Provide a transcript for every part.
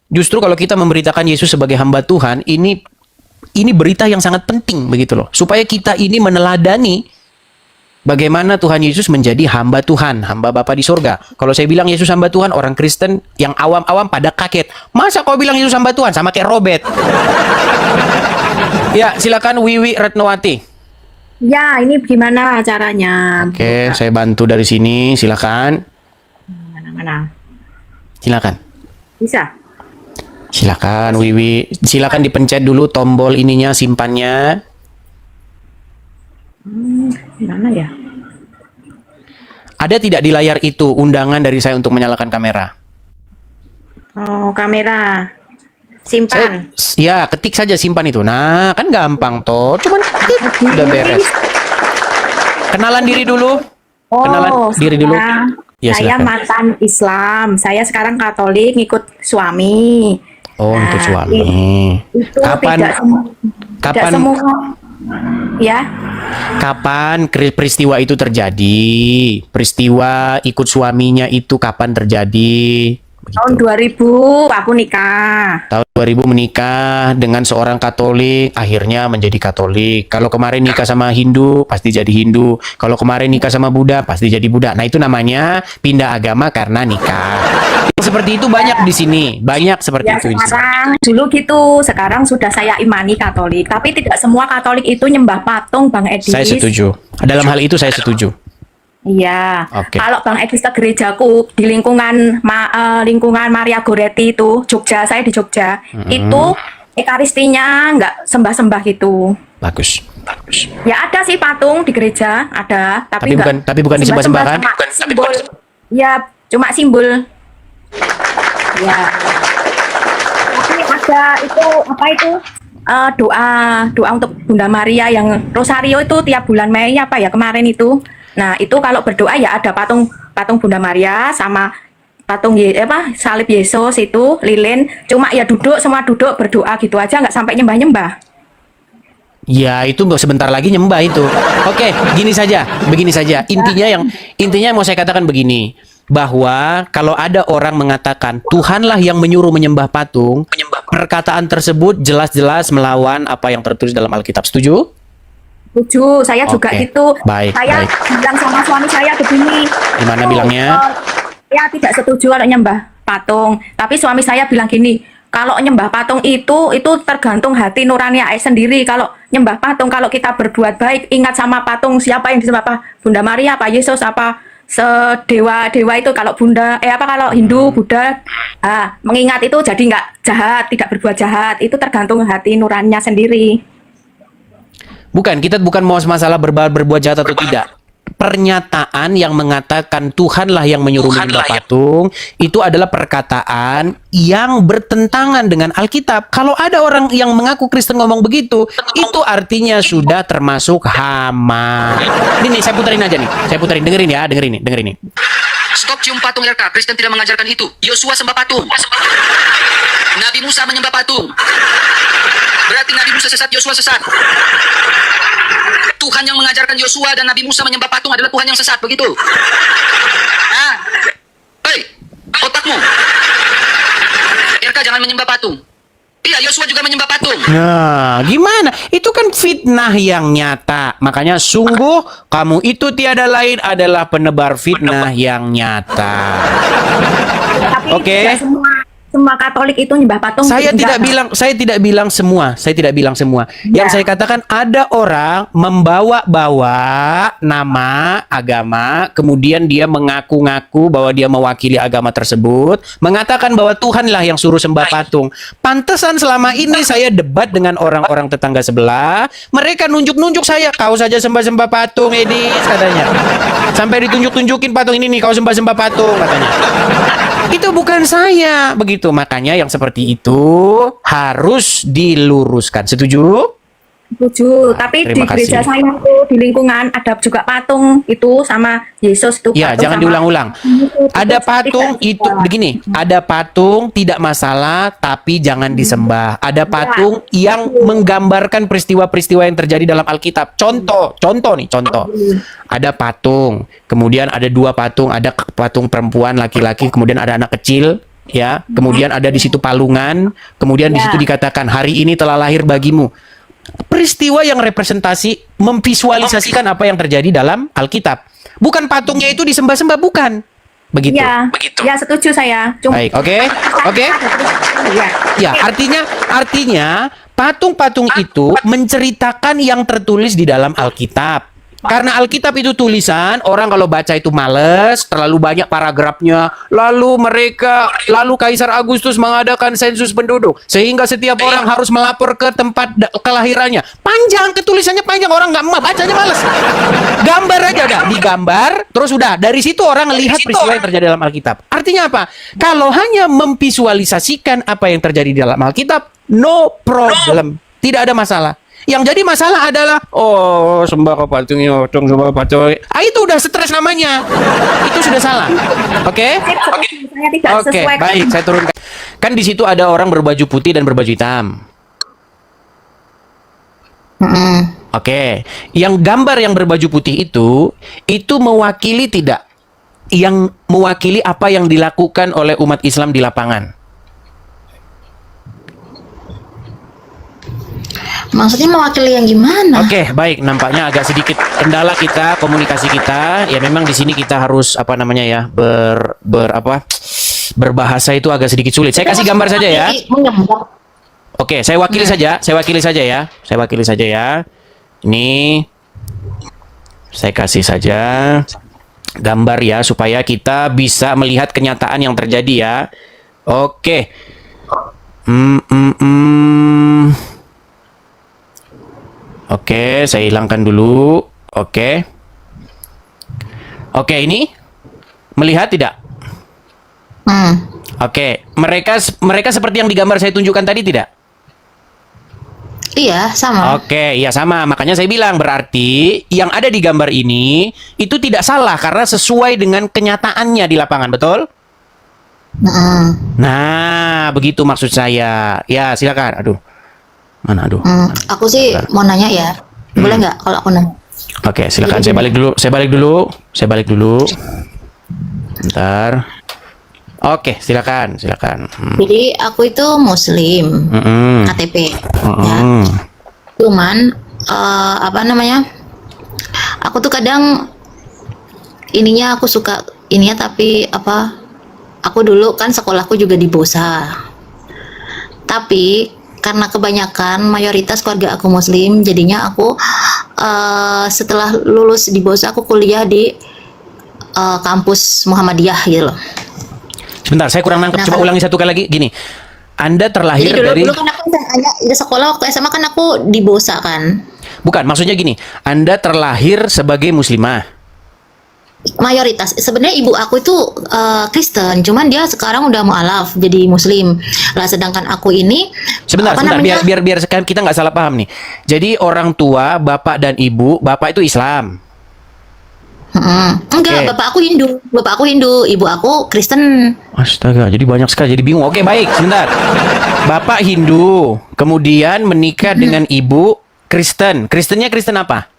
Justru kalau kita memberitakan Yesus sebagai hamba Tuhan, ini berita yang sangat penting begitu loh. Supaya kita ini meneladani bagaimana Tuhan Yesus menjadi hamba Tuhan, hamba Bapa di surga. Kalau saya bilang Yesus hamba Tuhan, orang Kristen yang awam-awam pada kaget. Masa kau bilang Yesus hamba Tuhan? Sama kayak Robert. Ya, silakan Wiwi Retnowati. Ya, ini gimana caranya? Oke, saya bantu dari sini. Silakan. Mana-mana. Silakan. Bisa? Silakan Wiwi. Silakan dipencet dulu tombol ininya, simpannya. Gimana ya? Ada tidak di layar itu undangan dari saya untuk menyalakan kamera? Oh, kamera. Simpan. Ya, ketik saja simpan itu. Nah, kan gampang toh. Cuman udah beres. Kenalan diri dulu. Oh, Kenalan diri dulu. Ya, saya silakan. mantan Islam. Saya sekarang Katolik, ngikut suami. Oh, Nah, untuk suami. Itu Kapan? tidak Kapan? semua. Ya, Kapan peristiwa itu terjadi? Peristiwa ikut suaminya itu kapan terjadi? tahun Begitu. 2000 aku nikah. Tahun 2000 menikah dengan seorang Katolik, akhirnya menjadi Katolik. Kalau kemarin nikah sama Hindu, pasti jadi Hindu. Kalau kemarin nikah sama Buddha, pasti jadi Buddha. Nah, itu namanya pindah agama karena nikah. Seperti itu banyak di sini, banyak seperti Ya itu. sekarang dulu gitu, sekarang sudah saya imani Katolik. Tapi tidak semua Katolik itu nyembah patung, Bang Edis. Saya setuju. Dalam hal itu saya setuju. Iya. Oke. Kalau Bang Edis ke gerejaku di lingkungan lingkungan Maria Goretti itu, Jogja, saya di Jogja, itu ekaristinya nggak sembah-sembah gitu. Bagus, bagus. Ya ada sih patung di gereja, ada, Tapi nggak bukan disembah-sembah kan? cuma Bukan, simbol. Ya, cuma simbol. Ya. Tapi ada itu apa itu? Doa untuk Bunda Maria yang Rosario itu tiap bulan Mei apa ya kemarin itu. Nah, itu kalau berdoa ya ada patung Bunda Maria sama patung salib Yesus itu lilin, cuma ya duduk semua duduk berdoa gitu aja, nggak sampai nyembah-nyembah. Ya, itu sebentar lagi nyembah itu. Oke, begini saja. Intinya mau saya katakan begini, bahwa kalau ada orang mengatakan Tuhanlah yang menyuruh menyembah patung, perkataan tersebut jelas-jelas melawan apa yang tertulis dalam Alkitab. Setuju? Setuju, saya juga Oke, gitu. baik, Saya baik. bilang sama suami saya begini. Gimana "Oh, bilangnya? Ya tidak setuju kalau nyembah patung. Tapi suami saya bilang gini, kalau nyembah patung itu tergantung hati nurani ayah sendiri. Kalau nyembah patung, kalau kita berbuat baik, ingat sama patung siapa yang disembah, apa Bunda Maria, apa Yesus, apa sedewa-dewa itu. Kalau kalau Hindu, Buddha, mengingat itu jadi nggak jahat, tidak berbuat jahat. Itu tergantung hati nuraninya sendiri. Bukan, kita bukan mau masalah berbuat jahat atau tidak. Pernyataan yang mengatakan Tuhanlah yang menyuruh menyembah patung itu adalah perkataan yang bertentangan dengan Alkitab. Kalau ada orang yang mengaku Kristen ngomong begitu, itu artinya sudah termasuk hama. Ini saya puterin aja nih. Saya puterin, dengerin ya, dengerin ini. Stop cium patung RK, Kristen tidak mengajarkan itu. Yosua sembah patung. Nabi Musa menyembah patung. Berarti Nabi Musa sesat, Yosua sesat. Tuhan yang mengajarkan Yosua dan Nabi Musa menyembah patung adalah Tuhan yang sesat, begitu? Hei, otakmu. RK jangan menyembah patung. Iya, Yosua juga menyembah patung. Nah, gimana? Itu kan fitnah yang nyata. Makanya sungguh kamu itu tiada lain adalah penebar fitnah yang nyata. Tapi Oke. tidak semua Katolik itu nyembah patung. Saya Enggak. tidak bilang semua. Yang saya katakan ada orang membawa-bawa nama agama, kemudian dia mengaku-ngaku bahwa dia mewakili agama tersebut, mengatakan bahwa Tuhanlah yang suruh sembah patung. Pantesan selama ini saya debat dengan orang-orang tetangga sebelah, mereka nunjuk-nunjuk saya, kau saja sembah-sembah patung, Edis, katanya. Sampai ditunjuk-tunjukin patung ini nih, kau sembah-sembah patung, katanya. Itu bukan saya, begitu. Makanya yang seperti itu harus diluruskan. Setuju? Setuju, tapi di terima gereja kasih. saya itu di lingkungan ada juga patung itu sama Yesus itu. Ya, patung jangan sama- diulang-ulang. Ada patung tidak itu begini, ada patung tidak masalah tapi jangan disembah. Ada patung yang menggambarkan peristiwa-peristiwa yang terjadi dalam Alkitab. Contoh. Ada patung, kemudian ada dua patung, ada patung perempuan laki-laki, kemudian ada anak kecil. ya. Kemudian ada di situ palungan, kemudian di Ya. situ dikatakan hari ini telah lahir bagimu. Peristiwa yang representasi memvisualisasikan apa yang terjadi dalam Alkitab. Bukan patungnya itu disembah-sembah, bukan. Begitu. Ya, Begitu. ya setuju saya. Cuma Baik, oke. Ya. Ya, artinya patung-patung itu menceritakan yang tertulis di dalam Alkitab. Karena Alkitab itu tulisan, orang kalau baca itu males, terlalu banyak paragrafnya. Lalu Kaisar Agustus mengadakan sensus penduduk, sehingga setiap orang harus melapor ke tempat kelahirannya. Panjang, ketulisannya panjang, orang nggak mau bacanya males. Gambar aja dah, digambar, terus udah. Dari situ orang lihat peristiwa yang terjadi dalam Alkitab. Artinya apa? Kalau hanya memvisualisasikan apa yang terjadi di dalam Alkitab, no problem, tidak ada masalah. Yang jadi masalah adalah sembah ke patung, sembah patung. Itu udah stres namanya. Itu sudah salah. Oke? Saya tidak Oke, sesuai. baik, saya turunkan. Kan di situ ada orang berbaju putih dan berbaju hitam. Oke, yang gambar yang berbaju putih itu mewakili tidak? Yang mewakili apa yang dilakukan oleh umat Islam di lapangan. Maksudnya mewakili yang gimana? Oke, baik. Nampaknya agak sedikit kendala kita, komunikasi kita. Ya memang di sini kita harus berbahasa itu agak sedikit sulit. Saya kasih gambar saja ya. Menyembah. Oke, saya wakili saja. Saya wakili saja ya. Ini saya kasih saja gambar ya supaya kita bisa melihat kenyataan yang terjadi ya. Oke. Oke, saya hilangkan dulu. Oke. Oke, ini melihat tidak? Oke, mereka seperti yang digambar saya tunjukkan tadi tidak? Iya, sama. Oke, ya sama. Makanya saya bilang berarti yang ada di gambar ini itu tidak salah karena sesuai dengan kenyataannya di lapangan, betul? Nah, begitu maksud saya. Ya, silakan. Aduh. Mana aduh. Aku sih mau nanya ya. Boleh nggak kalau aku nanya? Oke, silakan. Saya balik dulu. Bentar. Oke, silakan. Jadi aku itu Muslim, KTP. Ya. Cuman apa namanya? Aku tuh kadang ininya aku suka ininya tapi apa? Aku dulu kan sekolahku juga di Bosa. Tapi karena kebanyakan mayoritas keluarga aku Muslim, jadinya aku setelah lulus di Bosa aku kuliah di kampus Muhammadiyah gitu loh. Sebentar, saya kurang nangkep. Coba ulangi satu kali lagi. Gini, Anda terlahir Jadi dari... dulu kan aku di sekolah waktu SMA kan aku di Bosa kan. Bukan, maksudnya gini. Anda terlahir sebagai muslimah. Mayoritas sebenarnya ibu aku itu Kristen, cuman dia sekarang udah mualaf jadi Muslim. Lah sedangkan aku ini Sebentar, biar kita nggak salah paham nih. Jadi orang tua, bapak dan ibu, bapak itu Islam. Enggak, Oke. bapak aku Hindu, ibu aku Kristen. Astaga, jadi banyak sekali, jadi bingung. Oke, baik, sebentar. Bapak Hindu, kemudian menikah dengan ibu Kristen. Kristennya Kristen apa?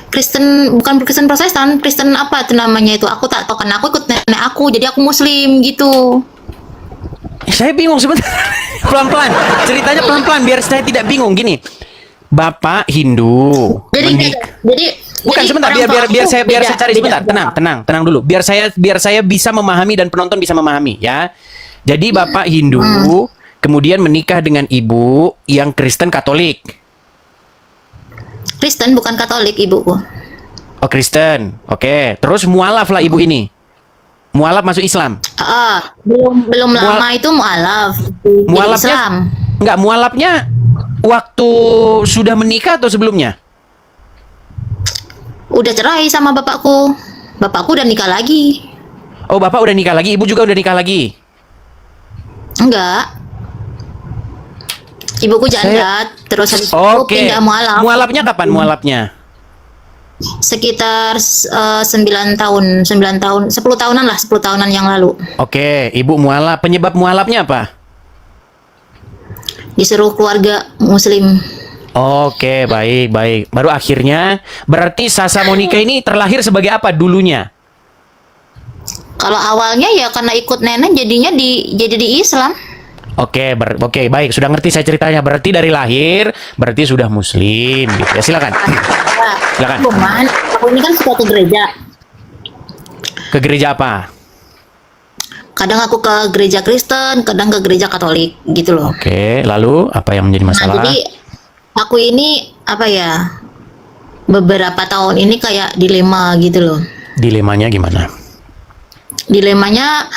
Kristen bukan Kristen Protestan, Kristen apa itu namanya itu aku tak tahu karena aku ikut nenek aku jadi aku Muslim gitu. Saya bingung sebentar. Pelan-pelan, ceritanya pelan-pelan biar saya tidak bingung. Gini, bapak Hindu Jadi bukan sebentar, orang tua biar aku saya cari beda. sebentar. Tenang dulu. Biar saya bisa memahami dan penonton bisa memahami ya. Jadi bapak Hindu kemudian menikah dengan ibu yang Kristen Katolik. Kristen bukan Katolik ibuku. Oh, Kristen. Oke. Terus mualaf lah ibu ini. Mualaf masuk Islam. Belum lama itu mualaf. Jadi Mualafnya Islam. enggak, mualafnya waktu sudah menikah atau sebelumnya? Udah cerai sama bapakku. Bapakku udah nikah lagi. Oh, bapak udah nikah lagi, ibu juga udah nikah lagi. Enggak. Ibuku janda, terus habis itu Oke. pindah mualaf. Mualafnya kapan mualafnya? Sekitar 9 tahun, 10 tahunan lah, 10 tahunan yang lalu. Oke, ibu mualaf. Penyebab mualafnya apa? Disuruh keluarga Muslim. Oke, baik. Baru akhirnya, berarti Sasa Monica ini terlahir sebagai apa dulunya? Kalau awalnya ya karena ikut nenek jadinya jadi di Islam. Oke, oke, baik, sudah ngerti saya ceritanya. Berarti dari lahir, berarti sudah Muslim, gitu ya. Silakan. Silakan. Cuman aku ini kan suka ke gereja. Ke gereja apa? Kadang aku ke gereja Kristen, kadang ke gereja Katolik gitu loh. Oke, lalu apa yang menjadi Nah, masalah? jadi aku ini apa ya? Beberapa tahun ini kayak dilema gitu loh. Dilemanya gimana? Dilemanya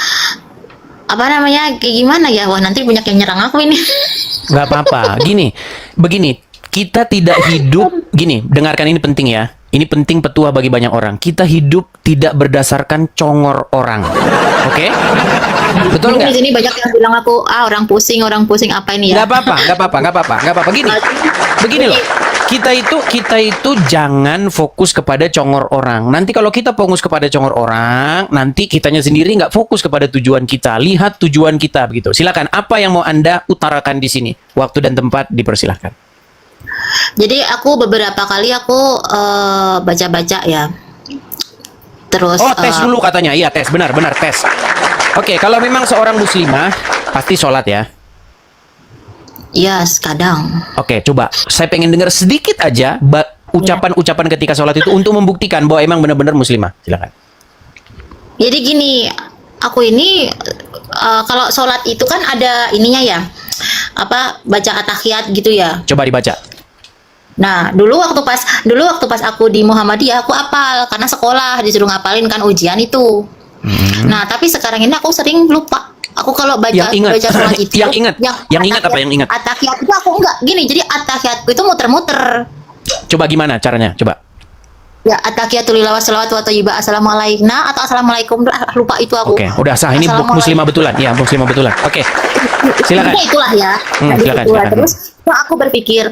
apa namanya? Kayak gimana ya? Wah, nanti banyak yang nyerang aku ini. Nggak apa-apa. Begini, kita tidak hidup. Gini, dengarkan ini penting ya. Ini penting petua bagi banyak orang. Kita hidup tidak berdasarkan congor orang. Oke? Betul Di nggak? sini banyak yang bilang aku orang pusing apa ini ya? Nggak apa-apa, nggak apa-apa, nggak apa-apa, nggak apa-apa. Begini loh. Kita itu jangan fokus kepada congor orang. Nanti kalau kita fokus kepada congor orang, nanti kitanya sendiri nggak fokus kepada tujuan kita. Lihat tujuan kita begitu. Silakan. Apa yang mau Anda utarakan di sini? Waktu dan tempat dipersilahkan. Jadi aku beberapa kali aku baca-baca ya. Terus Oh, tes dulu katanya. Iya, tes. Benar, tes. Oke, kalau memang seorang muslimah pasti sholat ya. ya kadang. Oke, coba. Saya pengen dengar sedikit aja ucapan-ucapan ketika sholat itu untuk membuktikan bahwa emang benar-benar muslimah. Silakan. Jadi gini, aku ini kalau sholat itu kan ada ininya ya, apa baca at-tahiyat gitu ya. Coba dibaca. Nah, dulu waktu pas aku di Muhammadiyah aku apal karena sekolah disuruh ngapalin kan ujian itu. Nah, tapi sekarang ini aku sering lupa. Aku kalau baca sholat itu yang ingat apa yang ingat? At-tahiyat itu aku enggak gini. Jadi at-tahiyatku itu muter-muter. Coba gimana caranya? Coba. Ya, at-tahiyatul lillah wa salawatu wa thayyibah assalamualaikum atau assalamualaikum, lupa itu aku. Oke, udah sah. Ini muslimah betulan. Iya, muslimah betulan. Oke. Silakan. Nah, itulah ya. Silakan. Terus aku berpikir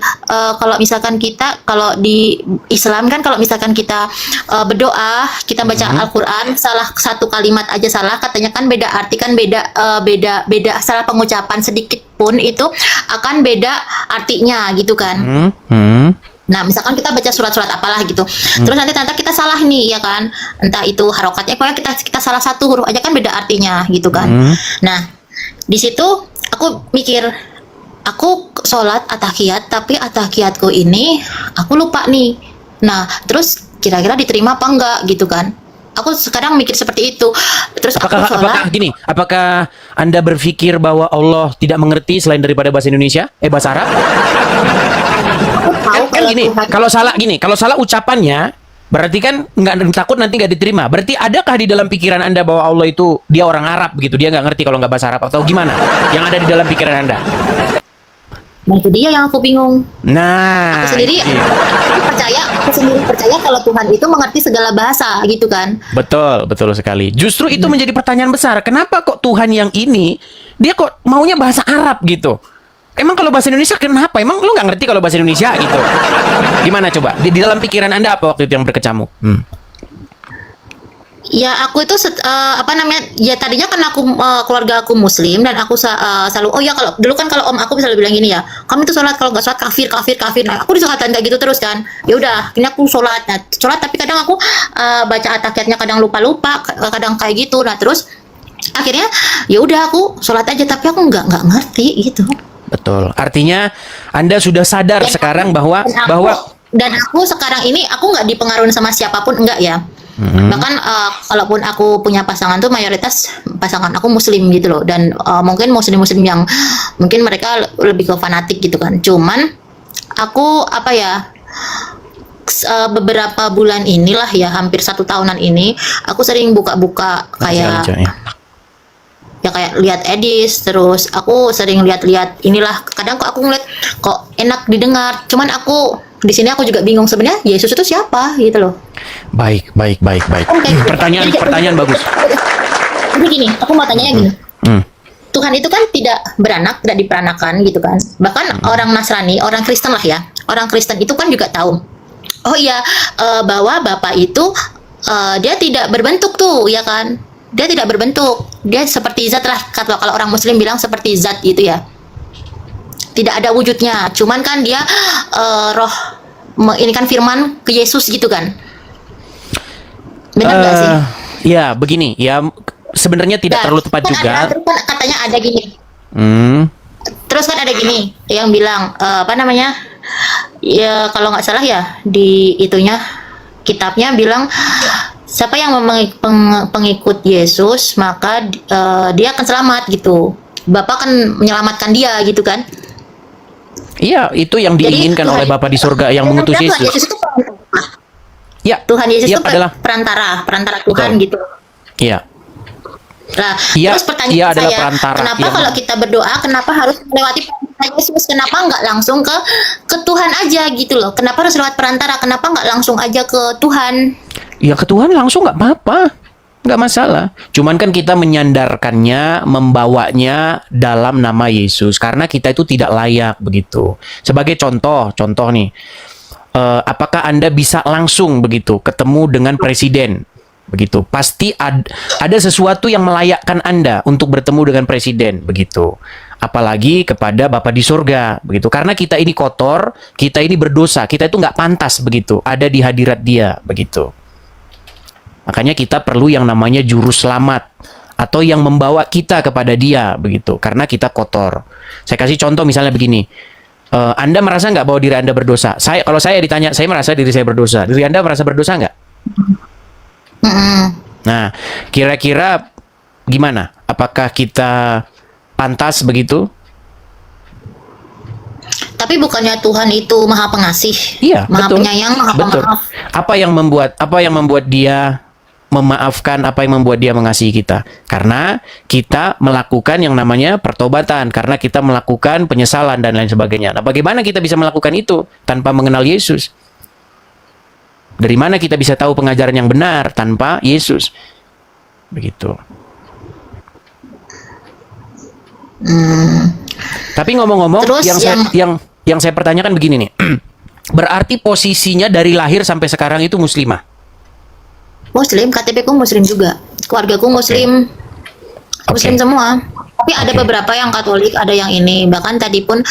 kalau misalkan kita kalau di Islam kan kalau misalkan kita berdoa, kita baca Al-Qur'an salah satu kalimat aja salah, katanya kan beda arti kan beda salah pengucapan sedikit pun itu akan beda artinya gitu kan. Nah, misalkan kita baca surat-surat apalah gitu. Terus nanti ternyata kita salah nih, ya kan? Entah itu harokatnya, pokoknya kita salah satu huruf aja kan beda artinya gitu kan. Nah, di situ aku mikir, aku sholat at-tahiyat, tapi at-tahiyatku ini aku lupa nih. Nah, terus kira-kira diterima apa enggak gitu kan? Aku sekarang mikir seperti itu. Terus aku sholat. Apakah Anda berpikir bahwa Allah tidak mengerti selain daripada bahasa Indonesia? Bahasa Arab? Kan gini, kalau salah ucapannya, berarti kan nggak takut nanti nggak diterima. Berarti adakah di dalam pikiran Anda bahwa Allah itu dia orang Arab begitu, dia nggak ngerti kalau nggak bahasa Arab atau gimana? Yang ada di dalam pikiran Anda? Nah, itu dia yang aku bingung. Nah, Aku sendiri percaya kalau Tuhan itu mengerti segala bahasa gitu kan. betul sekali. Justru itu menjadi pertanyaan besar. Kenapa kok Tuhan yang ini dia kok maunya bahasa Arab gitu? Emang kalau bahasa Indonesia kenapa? Emang lu nggak ngerti kalau bahasa Indonesia gitu? Gimana coba? Di dalam pikiran Anda apa waktu itu yang berkecamuk? Ya aku itu apa namanya? Ya tadinya kan aku keluarga aku Muslim dan aku selalu kalau dulu kan kalau om aku selalu bilang gini ya, kamu itu sholat kalau nggak sholat kafir. Nah aku disukatain kayak gitu terus kan. Ya udah, ini aku sholat. Nah sholat tapi kadang aku baca at-tahiyatnya kadang lupa, kadang kayak gitu. Nah terus akhirnya ya udah aku sholat aja tapi aku nggak ngerti gitu. Betul. Artinya Anda sudah sadar sekarang bahwa aku sekarang ini aku nggak dipengaruhi sama siapapun, enggak ya. Bahkan kalaupun aku punya pasangan tuh mayoritas pasangan aku Muslim gitu loh, dan mungkin muslim yang mungkin mereka lebih ke fanatik gitu kan. Cuman aku apa ya, beberapa bulan inilah ya, hampir 1 tahunan ini aku sering buka-buka kayak ya kayak lihat edis, terus aku sering lihat inilah, kadang kok aku ngeliat kok enak didengar, cuman aku di sini aku juga bingung sebenarnya Yesus itu siapa gitu loh. Baik. Pertanyaan bagus. Jadi gini, aku mau tanya gini. Tuhan itu kan tidak beranak, tidak diperanakan gitu kan. Bahkan orang Nasrani, orang Kristen lah ya. Orang Kristen itu kan juga tahu. Oh iya, bahwa Bapa itu dia tidak berbentuk tuh, ya kan? Dia tidak berbentuk. Dia seperti zat lah, kalau orang Muslim bilang seperti zat gitu ya. Tidak ada wujudnya. Cuman kan dia roh, ini kan firman ke Yesus gitu kan. Benar nggak sih? Ya begini ya, sebenarnya tidak terlalu tepat kan juga. terus kan katanya ada gini. Hmm. Terus kan ada gini yang bilang apa namanya? Ya kalau nggak salah ya di itunya kitabnya bilang siapa yang pengikut Yesus maka dia akan selamat gitu. Bapak akan menyelamatkan dia gitu kan. Iya, itu yang Jadi, diinginkan oleh Bapa di surga yang mengutus Tuhan Yesus. Yesus itu perantara. Ya. Tuhan Yesus Iya, itu adalah perantara Tuhan Betul. gitu. Iya. Nah, Iya, terus pertanyaan iya adalah saya, perantara. kenapa Iya. kalau kita berdoa, kenapa harus melewati perantara Yesus? Kenapa nggak langsung ke Tuhan aja gitu loh? Kenapa harus lewat perantara? Kenapa nggak langsung aja ke Tuhan? Ya ke Tuhan langsung nggak apa-apa, nggak masalah. Cuman kan kita menyandarkannya, membawanya dalam nama Yesus karena kita itu tidak layak begitu. Sebagai contoh nih, apakah Anda bisa langsung begitu ketemu dengan presiden? Begitu, pasti ada sesuatu yang melayakkan Anda untuk bertemu dengan presiden begitu. Apalagi kepada Bapa di surga begitu. Karena kita ini kotor, kita ini berdosa, kita itu nggak pantas begitu ada di hadirat Dia begitu. Makanya kita perlu yang namanya juru selamat atau yang membawa kita kepada Dia begitu. Karena kita kotor. Saya kasih contoh misalnya begini. Anda merasa nggak bahwa diri Anda berdosa? Kalau saya ditanya, saya merasa diri saya berdosa. Diri Anda merasa berdosa nggak? Nah, kira-kira gimana? Apakah kita pantas begitu? Tapi bukannya Tuhan itu Maha Pengasih, Iya, Maha betul. Penyayang, Maha Betul. Pemaaf. Apa yang membuat Dia memaafkan, apa yang membuat Dia mengasihi kita? Karena kita melakukan yang namanya pertobatan, karena kita melakukan penyesalan dan lain sebagainya. Nah, bagaimana kita bisa melakukan itu tanpa mengenal Yesus? Dari mana kita bisa tahu pengajaran yang benar tanpa Yesus? Begitu. Tapi ngomong-ngomong, Terus yang saya pertanyakan begini nih. Berarti posisinya dari lahir sampai sekarang itu muslimah? Muslim, KTP ku Muslim juga. Keluargaku Muslim. Muslim semua. Tapi ada beberapa yang Katolik, ada yang ini. Bahkan tadi pun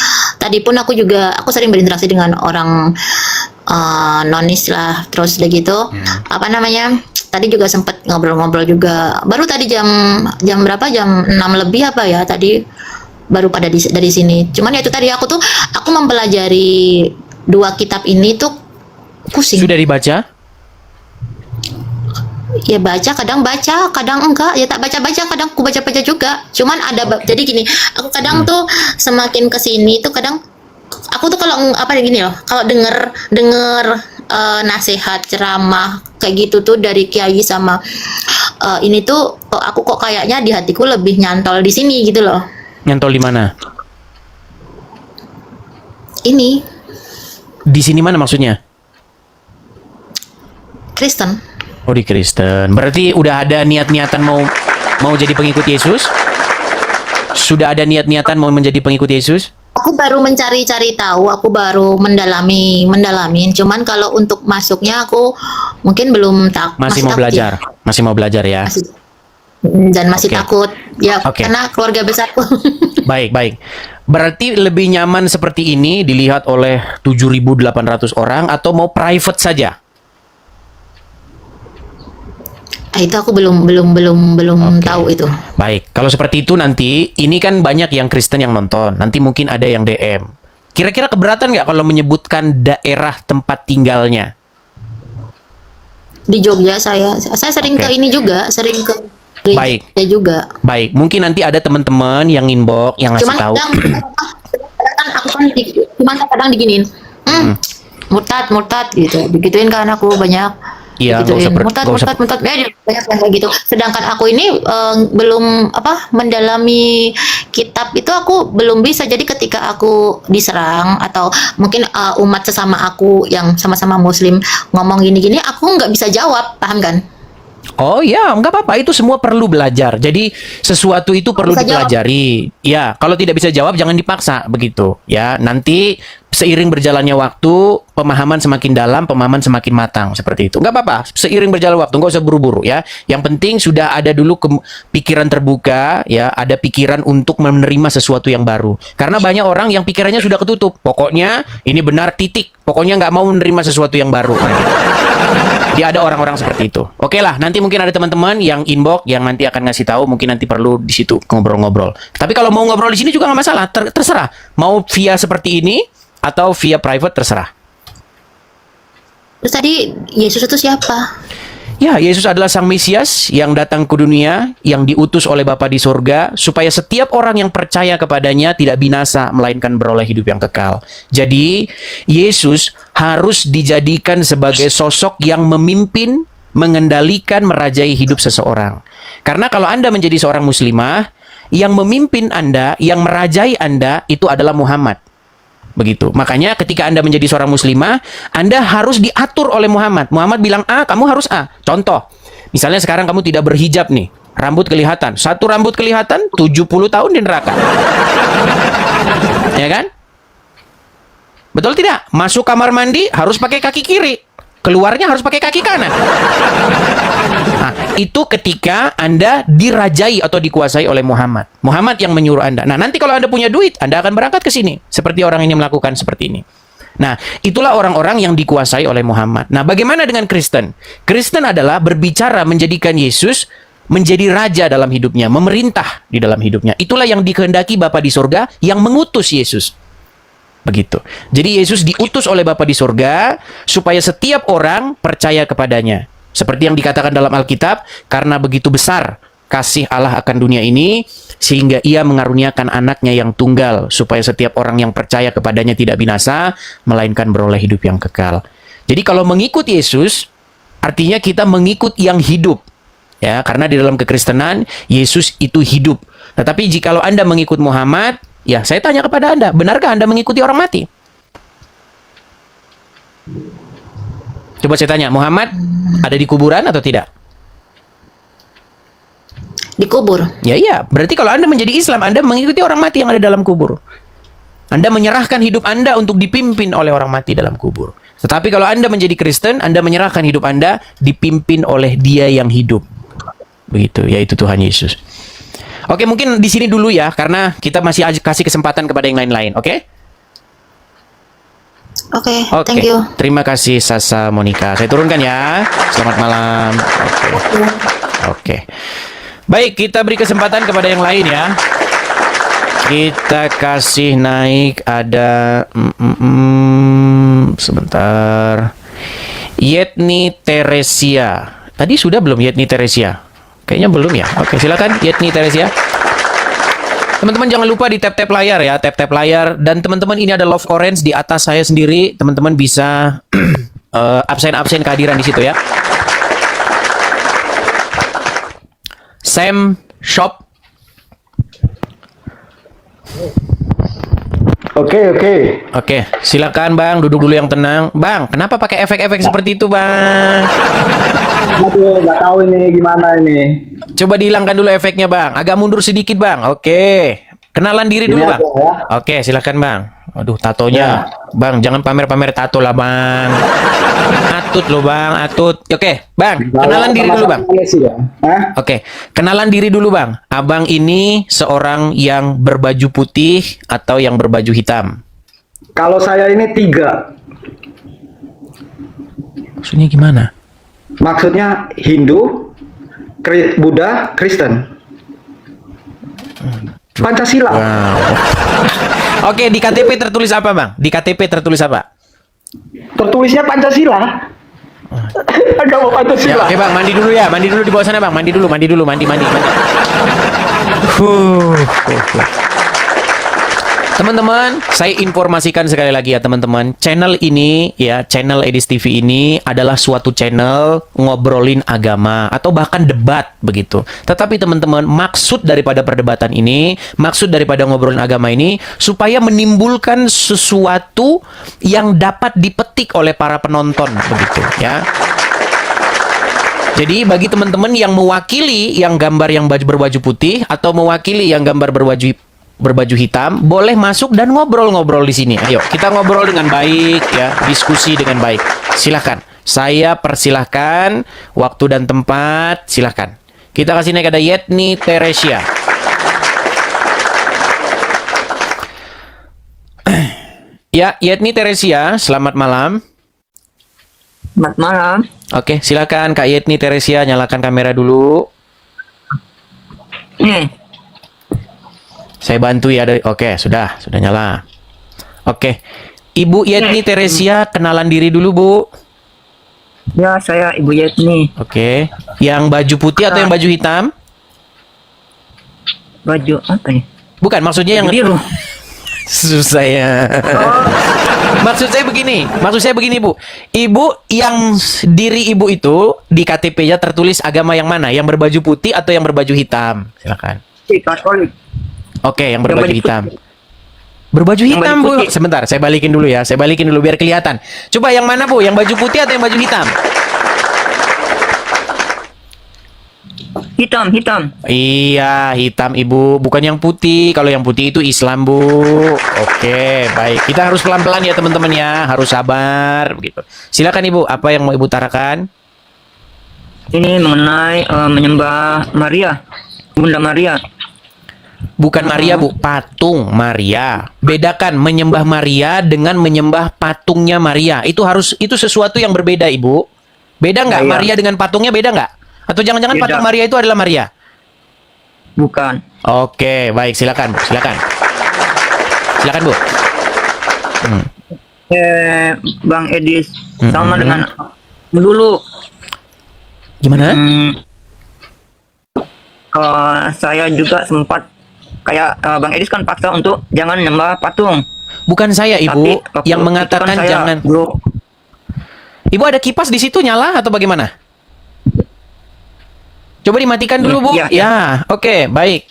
aku sering berinteraksi dengan orang nonis lah. Terus udah gitu, apa namanya? Tadi juga sempat ngobrol-ngobrol juga. Baru tadi jam berapa? Jam 6 lebih apa ya? Tadi baru pada dari sini. Cuman ya itu tadi aku mempelajari 2 kitab ini tuh pusing. Sudah dibaca? Ya kadang baca, kadang enggak. Ya tak baca-baca, kadang aku baca-baca juga. Cuman jadi gini, aku kadang tuh semakin kesini tuh kadang aku tuh kalau gini loh, kalau denger nasihat ceramah kayak gitu tuh dari kiai sama ini tuh aku kok kayaknya di hatiku lebih nyantol di sini gitu loh. Nyantol di mana? Ini Di sini mana maksudnya? Kristen. Oh, di Kristen. Berarti udah ada niat-niatan mau jadi pengikut Yesus? Sudah ada niat-niatan mau menjadi pengikut Yesus? Aku baru mencari-cari tahu, aku baru mendalamin. Cuman kalau untuk masuknya aku mungkin belum Masih mau takut belajar. ya. Masih mau belajar ya. Dan masih Oke. takut ya Oke. karena keluarga besarku. Baik. Berarti lebih nyaman seperti ini dilihat oleh 7.800 orang atau mau private saja? Itu aku belum Oke. tahu itu. Baik, kalau seperti itu nanti, ini kan banyak yang Kristen yang nonton. Nanti mungkin ada yang DM. Kira-kira keberatan nggak kalau menyebutkan daerah tempat tinggalnya? Di Jogja saya sering Oke. ke ini juga, sering ke Baik. gereja juga. Baik, mungkin nanti ada teman-teman yang inbox, yang ngasih Cuman tahu. cuman kadang diginiin. Murtad gitu. Begituin kan aku banyak. Iya, nggak usah Murtad. Ya, banyak yang kayak gitu. Sedangkan aku ini belum mendalami kitab itu aku belum bisa. Jadi ketika aku diserang atau mungkin umat sesama aku yang sama-sama Muslim ngomong gini-gini, aku nggak bisa jawab, paham kan? Oh ya, nggak apa-apa. Itu semua perlu belajar. Jadi sesuatu itu perlu Bisa jawab. dipelajari. Ya, kalau tidak bisa jawab jangan dipaksa begitu. Ya, nanti seiring berjalannya waktu, pemahaman semakin dalam, pemahaman semakin matang, seperti itu. Nggak apa-apa, seiring berjalan waktu, nggak usah buru-buru ya. Yang penting sudah ada dulu pikiran terbuka, ya, ada pikiran untuk menerima sesuatu yang baru. Karena banyak orang yang pikirannya sudah ketutup. Pokoknya ini benar titik. Pokoknya nggak mau menerima sesuatu yang baru. Dia ada orang-orang seperti itu. Oke lah, nanti mungkin ada teman-teman yang inbox yang nanti akan ngasih tahu, mungkin nanti perlu di situ ngobrol-ngobrol. Tapi kalau mau ngobrol di sini juga nggak masalah, terserah. Mau via seperti ini atau via private terserah. Terus tadi Yesus itu siapa? Ya, Yesus adalah Sang Mesias yang datang ke dunia, yang diutus oleh Bapa di surga, supaya setiap orang yang percaya kepadanya tidak binasa, melainkan beroleh hidup yang kekal. Jadi, Yesus harus dijadikan sebagai sosok yang memimpin, mengendalikan, merajai hidup seseorang. Karena kalau Anda menjadi seorang muslimah, yang memimpin Anda, yang merajai Anda, itu adalah Muhammad. Begitu. Makanya ketika Anda menjadi seorang muslimah, Anda harus diatur oleh Muhammad. Muhammad bilang A, kamu harus A. Contoh, misalnya sekarang kamu tidak berhijab nih, rambut kelihatan. Satu rambut kelihatan, 70 tahun di neraka. Ya kan? Betul tidak? Masuk kamar mandi harus pakai kaki kiri. Keluarnya harus pakai kaki kanan. Nah, itu ketika Anda dirajai atau dikuasai oleh Muhammad. Muhammad yang menyuruh Anda. Nah, nanti kalau Anda punya duit, Anda akan berangkat ke sini. Seperti orang ini melakukan seperti ini. Nah, itulah orang-orang yang dikuasai oleh Muhammad. Nah, bagaimana dengan Kristen? Kristen adalah berbicara menjadikan Yesus menjadi raja dalam hidupnya, memerintah di dalam hidupnya. Itulah yang dikehendaki Bapa di surga yang mengutus Yesus. Begitu. Jadi Yesus diutus oleh Bapa di surga supaya setiap orang percaya kepadanya. Seperti yang dikatakan dalam Alkitab, karena begitu besar kasih Allah akan dunia ini, sehingga ia mengaruniakan anaknya yang tunggal, supaya setiap orang yang percaya kepadanya tidak binasa, melainkan beroleh hidup yang kekal. Jadi kalau mengikut Yesus, artinya kita mengikut yang hidup. Ya, karena di dalam kekristenan, Yesus itu hidup. Tetapi jikalau Anda mengikut Muhammad, ya, saya tanya kepada Anda, benarkah Anda mengikuti orang mati? Coba saya tanya, Muhammad ada di kuburan atau tidak? Dikubur. Ya, iya. Berarti kalau Anda menjadi Islam, Anda mengikuti orang mati yang ada dalam kubur. Anda menyerahkan hidup Anda untuk dipimpin oleh orang mati dalam kubur. Tetapi kalau Anda menjadi Kristen, Anda menyerahkan hidup Anda dipimpin oleh Dia yang hidup. Begitu, yaitu Tuhan Yesus. Oke, mungkin di sini dulu ya, karena kita masih kasih kesempatan kepada yang lain-lain, oke? Oke, Oke, thank you. terima kasih Sasa Monica. Saya turunkan ya. Selamat malam. Oke. Baik, kita beri kesempatan kepada yang lain ya. Kita kasih naik ada sebentar. Yetni Teresia. Tadi sudah belum Yetni Teresia? Kayaknya belum ya. Oke, silakan Yetni Teresia. Teman-teman jangan lupa di tap-tap layar ya, tap-tap layar. Dan teman-teman ini ada love orange di atas saya sendiri. Teman-teman bisa absen-absen kehadiran di situ ya. Sam Shop. Oke, silakan Bang, duduk dulu yang tenang. Bang, kenapa pakai efek-efek seperti itu, Bang? Aduh, nggak tahu ini gimana ini. Coba dihilangkan dulu efeknya, Bang. Agak mundur sedikit, Bang. Oke. Kenalan diri dulu, Ini Bang. aku, ya. Oke, silakan, Bang. Aduh, tatonya. Bang, jangan pamer-pamer tato lah, Bang. Atut loh, Bang. Atut. Oke, Bang. Kenalan diri dulu, Bang. Oke, kenalan diri dulu, Bang. Abang ini seorang yang berbaju putih atau yang berbaju hitam? Kalau saya ini 3. Maksudnya gimana? Maksudnya Hindu, Buddha, Kristen. Pancasila. Wow. Oke, di KTP tertulis apa, Bang? Di KTP tertulis apa? Tertulisnya Pancasila. Agama Ya, Pancasila. oke, Bang, mandi dulu ya. Mandi dulu di bawah sana, Bang. Mandi dulu. Mandi. Teman-teman, saya informasikan sekali lagi ya teman-teman, channel ini ya, channel Edis TV ini adalah suatu channel ngobrolin agama atau bahkan debat begitu. Tetapi teman-teman, maksud daripada perdebatan ini, maksud daripada ngobrolin agama ini supaya menimbulkan sesuatu yang dapat dipetik oleh para penonton begitu ya. Jadi bagi teman-teman yang mewakili yang gambar yang berbaju putih atau mewakili yang gambar berbaju berbaju hitam boleh masuk dan ngobrol-ngobrol di sini. Ayo, kita ngobrol dengan baik ya, diskusi dengan baik. Silahkan. Saya persilahkan waktu dan tempat, silahkan. Kita kasih naik ada Yetni Teresia. Ya, Yetni Teresia, selamat malam. Selamat malam. Oke, silakan Kak Yetni Teresia, nyalakan kamera dulu. Nih, Saya bantu ya. Oke, sudah nyala. Oke. Ibu Yetni Teresia, kenalan diri dulu, Bu. ya saya Ibu Yetni. Oke. Yang baju putih atau yang baju hitam? Baju apa nih? Bukan, maksudnya yang Biru. susah ya. Maksud saya begini, Bu. Ibu yang diri Ibu itu di KTP-nya tertulis agama yang mana? Yang berbaju putih atau yang berbaju hitam? Silakan. Katolik. Oke, yang berbaju baju hitam. putih. Berbaju Yang hitam, baju Bu. putih. Sebentar, saya balikin dulu ya. Saya balikin dulu biar kelihatan. Coba yang mana, Bu? Yang baju putih atau yang baju hitam? Hitam. Iya, hitam, Ibu. Bukan yang putih. Kalau yang putih itu Islam, Bu. Oke, baik. Kita harus pelan-pelan ya, teman-teman ya. Harus sabar, begitu. Silakan, Ibu. Apa yang mau Ibu utarakan? Ini mengenai menyembah Maria, Bunda Maria. Bukan Maria, Bu. Patung Maria. Bedakan menyembah Maria dengan menyembah patungnya Maria. Itu sesuatu yang berbeda, Ibu. Beda nggak? Iya. Maria dengan patungnya beda nggak? Atau jangan-jangan Beda. patung Maria itu adalah Maria? Bukan. Oke, baik. Silakan, Bu. Silakan, Bu. Bang Edis Hmm. sama dengan dulu. Gimana? Saya juga sempat kayak Bang Edis kan paksa untuk jangan nyembah patung. Bukan saya, Ibu, Tapi waktu yang itu mengatakan kan saya jangan. belum- Ibu ada kipas di situ nyala atau bagaimana? Coba dimatikan dulu, Bu. Iya, Ya, oke, baik.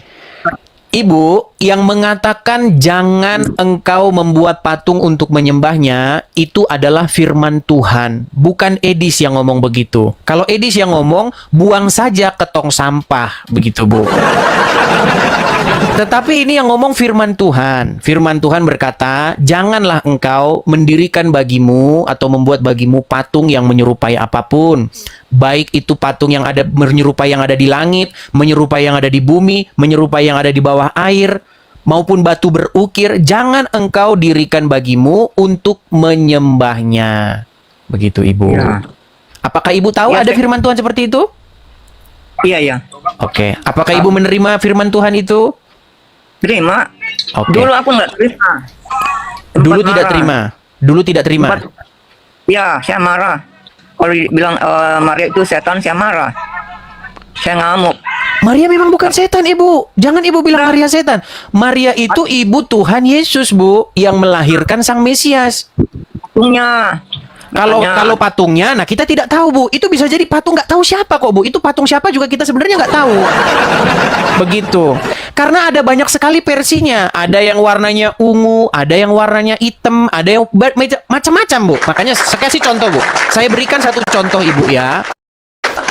Ibu yang mengatakan jangan engkau membuat patung untuk menyembahnya, itu adalah firman Tuhan. Bukan Edis yang ngomong begitu. Kalau Edis yang ngomong, buang saja ke tong sampah. Begitu, Bu. Tetapi ini yang ngomong firman Tuhan. Firman Tuhan berkata, janganlah engkau mendirikan bagimu atau membuat bagimu patung yang menyerupai apapun. Baik itu patung yang ada menyerupai yang ada di langit, menyerupai yang ada di bumi, menyerupai yang ada di bawah air, maupun batu berukir, jangan engkau dirikan bagimu untuk menyembahnya. Begitu, Ibu. Ya. Apakah Ibu tahu Ya, ada saya- firman Tuhan seperti itu? Iya. Oke. Apakah Ibu menerima firman Tuhan itu? Terima. Oke. Dulu aku nggak terima. Dulu Sempat tidak marah. terima. Dulu tidak terima. Sempat- Ya, saya marah. Kalau bilang Maria itu setan, saya marah. Saya ngamuk. Maria memang bukan setan, Ibu. Jangan Ibu bilang Maria setan. Maria itu ibu Tuhan Yesus, Bu, yang melahirkan Sang Mesias. Patungnya. Kalau patungnya, nah kita tidak tahu, Bu. Itu bisa jadi patung nggak tahu siapa kok, Bu. Itu patung siapa juga kita sebenarnya nggak tahu. Begitu. Karena ada banyak sekali versinya. Ada yang warnanya ungu, ada yang warnanya hitam, ada yang macam-macam, Bu. Makanya saya kasih contoh, Bu. Saya berikan satu contoh, Ibu ya.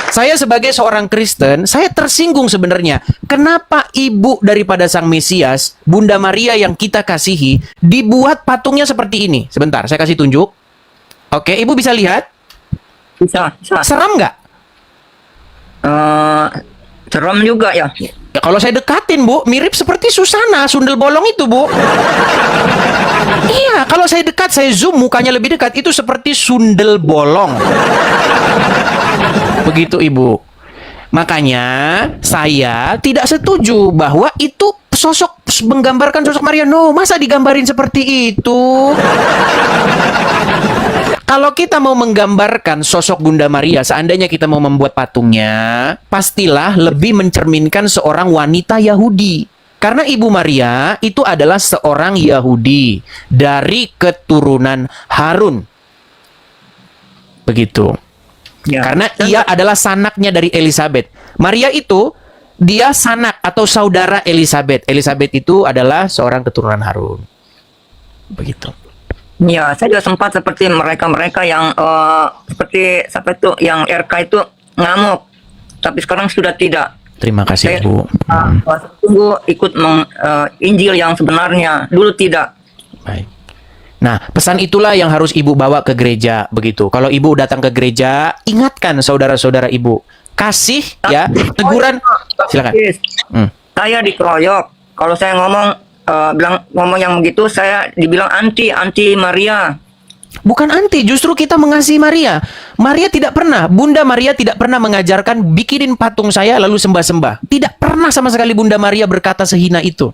Saya sebagai seorang Kristen, saya tersinggung sebenarnya. Kenapa ibu daripada Sang Mesias, Bunda Maria yang kita kasihi, dibuat patungnya seperti ini? Sebentar, saya kasih tunjuk. Oke, Ibu bisa lihat? Bisa. Seram nggak? Seram juga ya. Ya, kalau saya dekatin, Bu, mirip seperti Susana, sundel bolong itu, Bu. Iya, kalau saya dekat, saya zoom mukanya lebih dekat, itu seperti sundel bolong. Begitu, Ibu. Makanya saya tidak setuju bahwa itu sosok menggambarkan sosok Maria. No, masa digambarin seperti itu? Kalau kita mau menggambarkan sosok Bunda Maria, seandainya kita mau membuat patungnya, pastilah lebih mencerminkan seorang wanita Yahudi. Karena Ibu Maria itu adalah seorang Yahudi dari keturunan Harun. Begitu. Ya. Karena ia adalah sanaknya dari Elizabeth. Maria itu, dia sanak atau saudara Elizabeth. Elizabeth itu adalah seorang keturunan Harun. Begitu. Ya, saya juga sempat seperti mereka-mereka yang seperti siapa itu yang RK itu ngamuk. Tapi sekarang sudah tidak. Terima kasih Saya Ibu. tunggu ikut Injil yang sebenarnya. Dulu tidak. Baik. Nah, pesan itulah yang harus Ibu bawa ke gereja begitu. Kalau Ibu datang ke gereja, ingatkan saudara-saudara Ibu. Kasih ya, teguran. Silakan. Saya dikeroyok. Kalau saya ngomong yang begitu, saya dibilang anti Maria. Bukan anti, justru kita mengasihi Maria. Maria tidak pernah, Bunda Maria tidak pernah mengajarkan bikinin patung saya lalu sembah-sembah. Tidak pernah sama sekali Bunda Maria berkata sehina itu.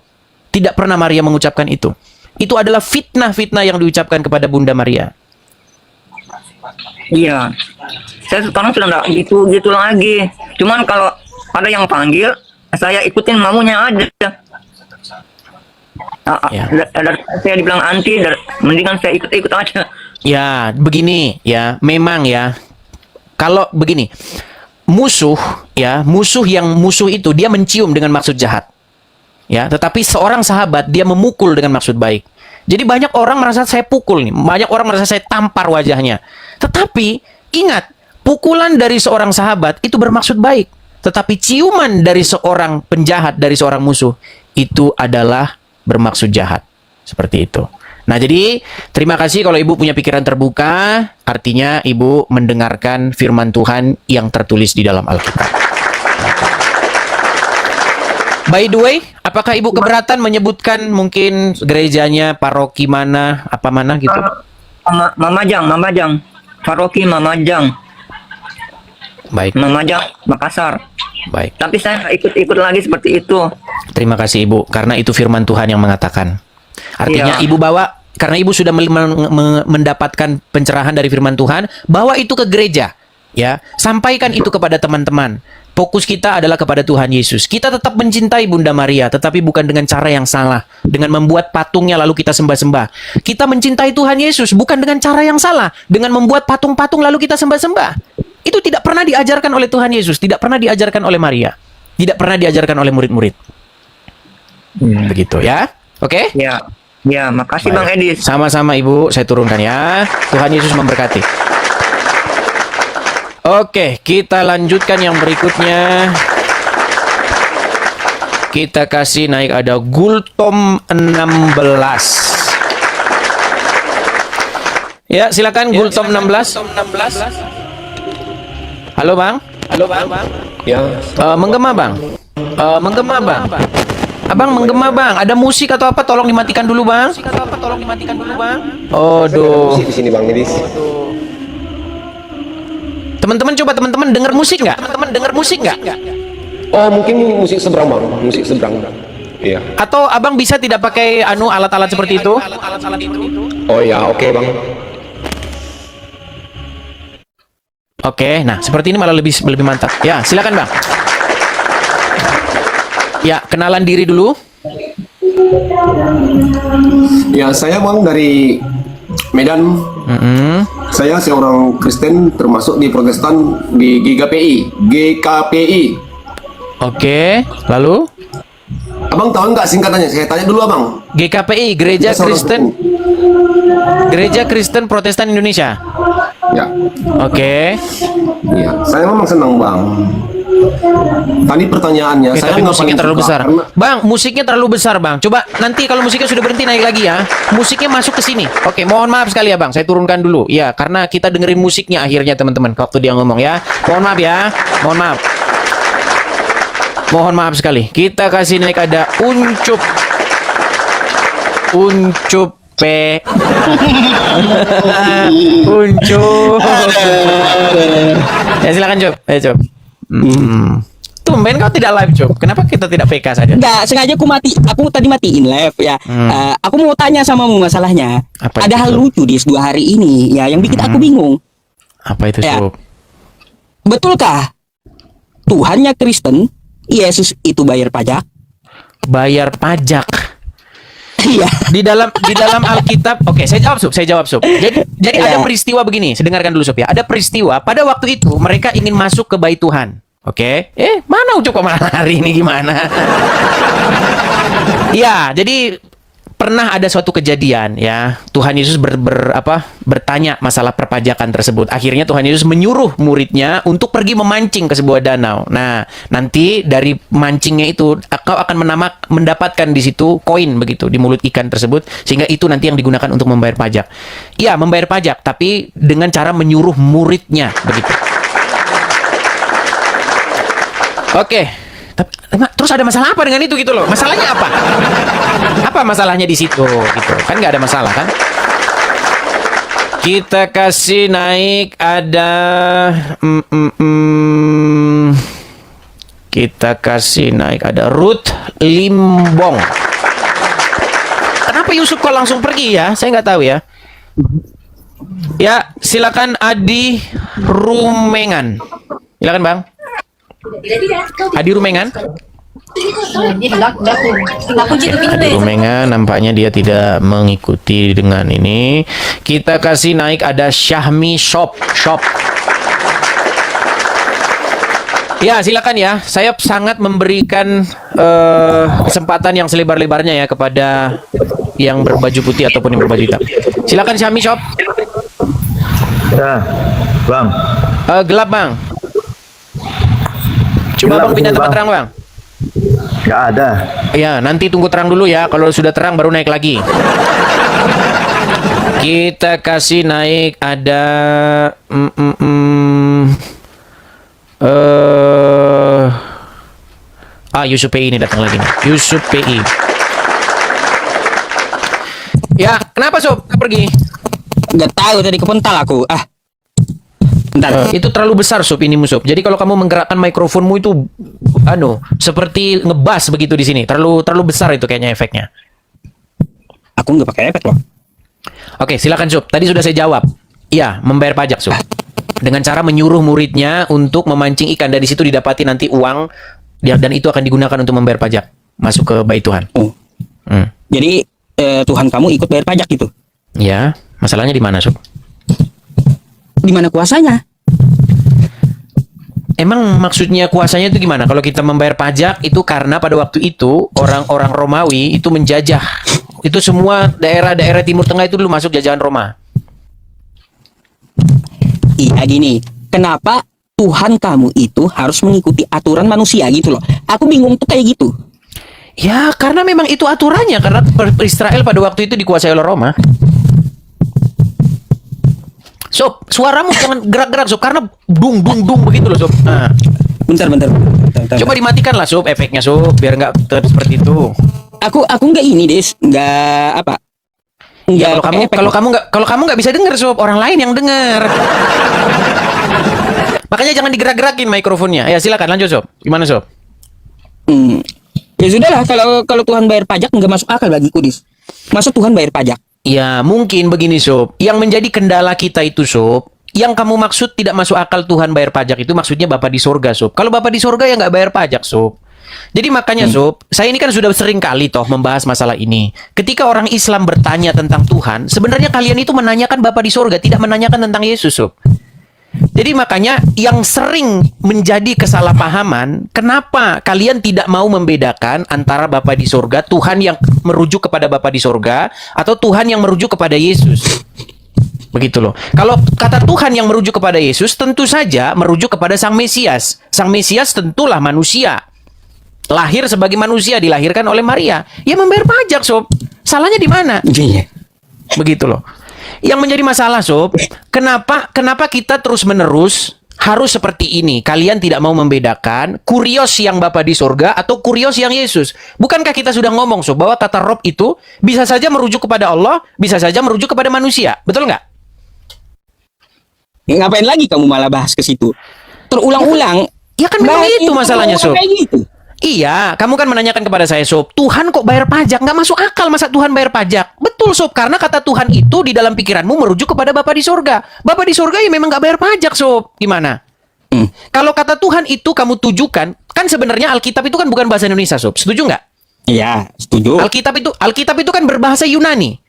Tidak pernah Maria mengucapkan itu. Itu adalah fitnah-fitnah yang diucapkan kepada Bunda Maria. Iya. Saya sekarang sudah enggak gitu lagi. Cuman kalau ada yang panggil, saya ikutin maunya aja. Ya. Saya dibilang anti, mendingan saya ikut aja. Ya, begini ya, memang ya. Kalau begini, musuh itu dia mencium dengan maksud jahat. Ya, tetapi seorang sahabat dia memukul dengan maksud baik. Jadi banyak orang merasa saya pukul nih, banyak orang merasa saya tampar wajahnya. Tetapi ingat, pukulan dari seorang sahabat itu bermaksud baik. Tetapi ciuman dari seorang penjahat, dari seorang musuh, itu adalah bermaksud jahat. Seperti itu. Nah, jadi terima kasih kalau Ibu punya pikiran terbuka, artinya Ibu mendengarkan firman Tuhan yang tertulis di dalam Alkitab. By the way, apakah Ibu keberatan menyebutkan mungkin gerejanya, paroki mana, apa mana gitu? Mamajang. Paroki Mamajang. Baik. Mamajang, Makassar. Baik. Tapi saya nggak ikut lagi seperti itu. Terima kasih Ibu, karena itu firman Tuhan yang mengatakan. Artinya Iya. Ibu bawa, karena Ibu sudah mendapatkan pencerahan dari firman Tuhan, bawa itu ke gereja. Ya, sampaikan itu kepada teman-teman. Fokus kita adalah kepada Tuhan Yesus. Kita tetap mencintai Bunda Maria, tetapi bukan dengan cara yang salah. Dengan membuat patungnya lalu kita sembah-sembah. Kita mencintai Tuhan Yesus, bukan dengan cara yang salah. Dengan membuat patung-patung lalu kita sembah-sembah. Itu tidak pernah diajarkan oleh Tuhan Yesus. Tidak pernah diajarkan oleh Maria. Tidak pernah diajarkan oleh murid-murid. Begitu ya. Oke? Ya, makasih Bang Edis. Sama-sama Ibu, saya turunkan ya. Tuhan Yesus memberkati. Oke, kita lanjutkan yang berikutnya. Kita kasih naik ada Gultom 16. Ya, silakan Gultom 16. Halo Bang. Ya, Menggema Bang. Abang menggema Bang. Ada musik atau apa? Tolong dimatikan dulu Bang. Aduh. di sini Bang Edis. Teman-teman coba teman-teman dengar musik nggak? Oh, mungkin musik seberang Bang, musik seberang. Iya. Atau abang bisa tidak pakai alat-alat seperti itu? Oh ya, oke Bang. Oke, nah seperti ini malah lebih mantap. Ya, silakan Bang. Ya, kenalan diri dulu. Ya, saya Bang dari Medan. Saya seorang Kristen termasuk di Protestan di GKPI. Oke, lalu Abang tahu nggak singkatannya? Saya tanya dulu Abang. GKPI, Gereja Saya seorang Kristen Protestan Indonesia. Ya, Oke. iya. Saya memang senang Bang. Tadi pertanyaannya, Oke, saya tapi nggak musiknya paling terlalu suka besar. karena- Bang, musiknya terlalu besar, Bang. Coba nanti kalau musiknya sudah berhenti naik lagi ya. Musiknya masuk ke sini. Oke, mohon maaf sekali ya, Bang. Saya turunkan dulu. Ya, karena kita dengerin musiknya akhirnya, teman-teman. Waktu dia ngomong ya. Mohon maaf ya. Mohon maaf. Mohon maaf sekali. Kita kasih naik ada Uncup. Uncup. Ya, silakan, Cup. Cup. Tumben kau tidak live, Cup. Kenapa kita tidak PK saja? Enggak, sengaja aku tadi matiin live ya. Aku mau tanya samamu masalahnya. Apa Ada itu, hal Sob? lucu di dua hari ini ya yang bikin aku bingung. Apa itu, Ya. Cup? Betulkah Tuhannya Kristen, Yesus itu bayar pajak? Bayar pajak. Iya. Di dalam Alkitab. Oke, saya jawab, Sob. Jadi Ya. ada peristiwa begini, dengarkan dulu, Sob ya. Ada peristiwa pada waktu itu mereka ingin masuk ke bait Tuhan. Oke. Mana Ucup kok malah lari ini gimana? Ya, jadi pernah ada suatu kejadian ya, Tuhan Yesus bertanya masalah perpajakan tersebut. Akhirnya Tuhan Yesus menyuruh muridnya untuk pergi memancing ke sebuah danau. Nah, nanti dari mancingnya itu kau akan mendapatkan di situ koin begitu di mulut ikan tersebut, sehingga itu nanti yang digunakan untuk membayar pajak. Iya, membayar pajak, tapi dengan cara menyuruh muridnya begitu. Oke. Terus ada masalah apa dengan itu gitu loh? Masalahnya apa? Apa masalahnya di situ gitu? Kan nggak ada masalah kan? Kita kasih naik ada kita kasih naik ada Ruth Limbong. Kenapa Yusuf kok langsung pergi ya? Saya nggak tahu ya. Ya, silakan Adi Rumengan. Silakan Bang. Adi Rumengan. Adi Rumengan nampaknya dia tidak mengikuti dengan ini. Kita kasih naik ada Syahmi Shop. Ya, silakan ya. Saya sangat memberikan kesempatan yang selebar-lebarnya ya kepada yang berbaju putih ataupun yang berbaju hitam. Silakan Syahmi Shop. Ya, Bang. Gelap Bang. Coba Gelap Bang pindah ini, tempat Bang. terang Bang. Nggak ada. Ya, nanti tunggu terang dulu ya. Kalau sudah terang baru naik lagi. Kita kasih naik ada Yusuf PI ini datang lagi nih. Yusuf PI. Ya, kenapa Sob? Pergi. Nggak tahu tadi kepental aku. Bentar. Itu terlalu besar Sob ini Sob. Jadi kalau kamu menggerakkan mikrofonmu itu seperti ngebas begitu di sini. Terlalu besar itu kayaknya efeknya. Aku nggak pakai efek loh. Oke, silakan Sob. Tadi sudah saya jawab. Iya, membayar pajak Sob. Dengan cara menyuruh muridnya untuk memancing ikan, dari situ didapati nanti uang dan itu akan digunakan untuk membayar pajak masuk ke bait Tuhan. Oh. Jadi Tuhan kamu ikut bayar pajak gitu? Ya, masalahnya di mana Sob? Di mana kuasanya? Emang maksudnya kuasanya itu gimana? Kalau kita membayar pajak itu karena pada waktu itu orang-orang Romawi itu menjajah. Itu semua daerah-daerah Timur Tengah itu dulu masuk jajahan Roma. Iya gini, kenapa Tuhan kamu itu harus mengikuti aturan manusia gitu loh? Aku bingung tuh kayak gitu. Ya, karena memang itu aturannya. Karena Israel pada waktu itu dikuasai oleh Roma. Sob, suaramu jangan gerak-gerak Sob, karena dung begitu loh Sob. Nah. Bentar. Coba dimatikan lah Sob efeknya Sob, biar nggak tetap seperti itu. Aku nggak ini Des, nggak apa? Ya, Nggak kalau kamu nggak bisa dengar Sob, orang lain yang dengar. Makanya jangan digerak-gerakin mikrofonnya. Ya silakan lanjut Sob. Gimana Sob? Ya sudahlah, kalau Tuhan bayar pajak nggak masuk akal bagiku Des. Masa Tuhan bayar pajak? Ya mungkin begini Sob. Yang menjadi kendala kita itu Sob, yang kamu maksud tidak masuk akal Tuhan bayar pajak itu maksudnya Bapak di sorga Sob. Kalau Bapak di sorga ya nggak bayar pajak Sob. Jadi makanya Sob, saya ini kan sudah sering kali toh membahas masalah ini. Ketika orang Islam bertanya tentang Tuhan, sebenarnya kalian itu menanyakan Bapa di sorga, tidak menanyakan tentang Yesus Sob. Jadi makanya yang sering menjadi kesalahpahaman, kenapa kalian tidak mau membedakan antara Bapa di sorga, Tuhan yang merujuk kepada Bapa di sorga, atau Tuhan yang merujuk kepada Yesus. Begitu loh. Kalau kata Tuhan yang merujuk kepada Yesus, tentu saja merujuk kepada Sang Mesias. Sang Mesias tentulah manusia. Lahir sebagai manusia, dilahirkan oleh Maria. Ya membayar pajak Sob. Salahnya di mana? Iya. Begitu loh. Yang menjadi masalah Sob, kenapa kita terus-menerus harus seperti ini? Kalian tidak mau membedakan kurios yang Bapa di sorga atau kurios yang Yesus. Bukankah kita sudah ngomong Sob, bahwa kata Rob itu bisa saja merujuk kepada Allah, bisa saja merujuk kepada manusia. Betul nggak? Ya, ngapain lagi kamu malah bahas ke situ? Terulang-ulang. Ya kan memang itu masalahnya Sob. Kayak gitu. Iya, kamu kan menanyakan kepada saya Sob, Tuhan kok bayar pajak? Nggak masuk akal masa Tuhan bayar pajak. Betul Sob, karena kata Tuhan itu di dalam pikiranmu merujuk kepada Bapa di sorga. Bapa di sorga ya memang nggak bayar pajak Sob. Gimana? Kalau kata Tuhan itu kamu tujukan, kan sebenarnya Alkitab itu kan bukan bahasa Indonesia Sob. Setuju nggak? Iya, setuju. Alkitab itu kan berbahasa Yunani.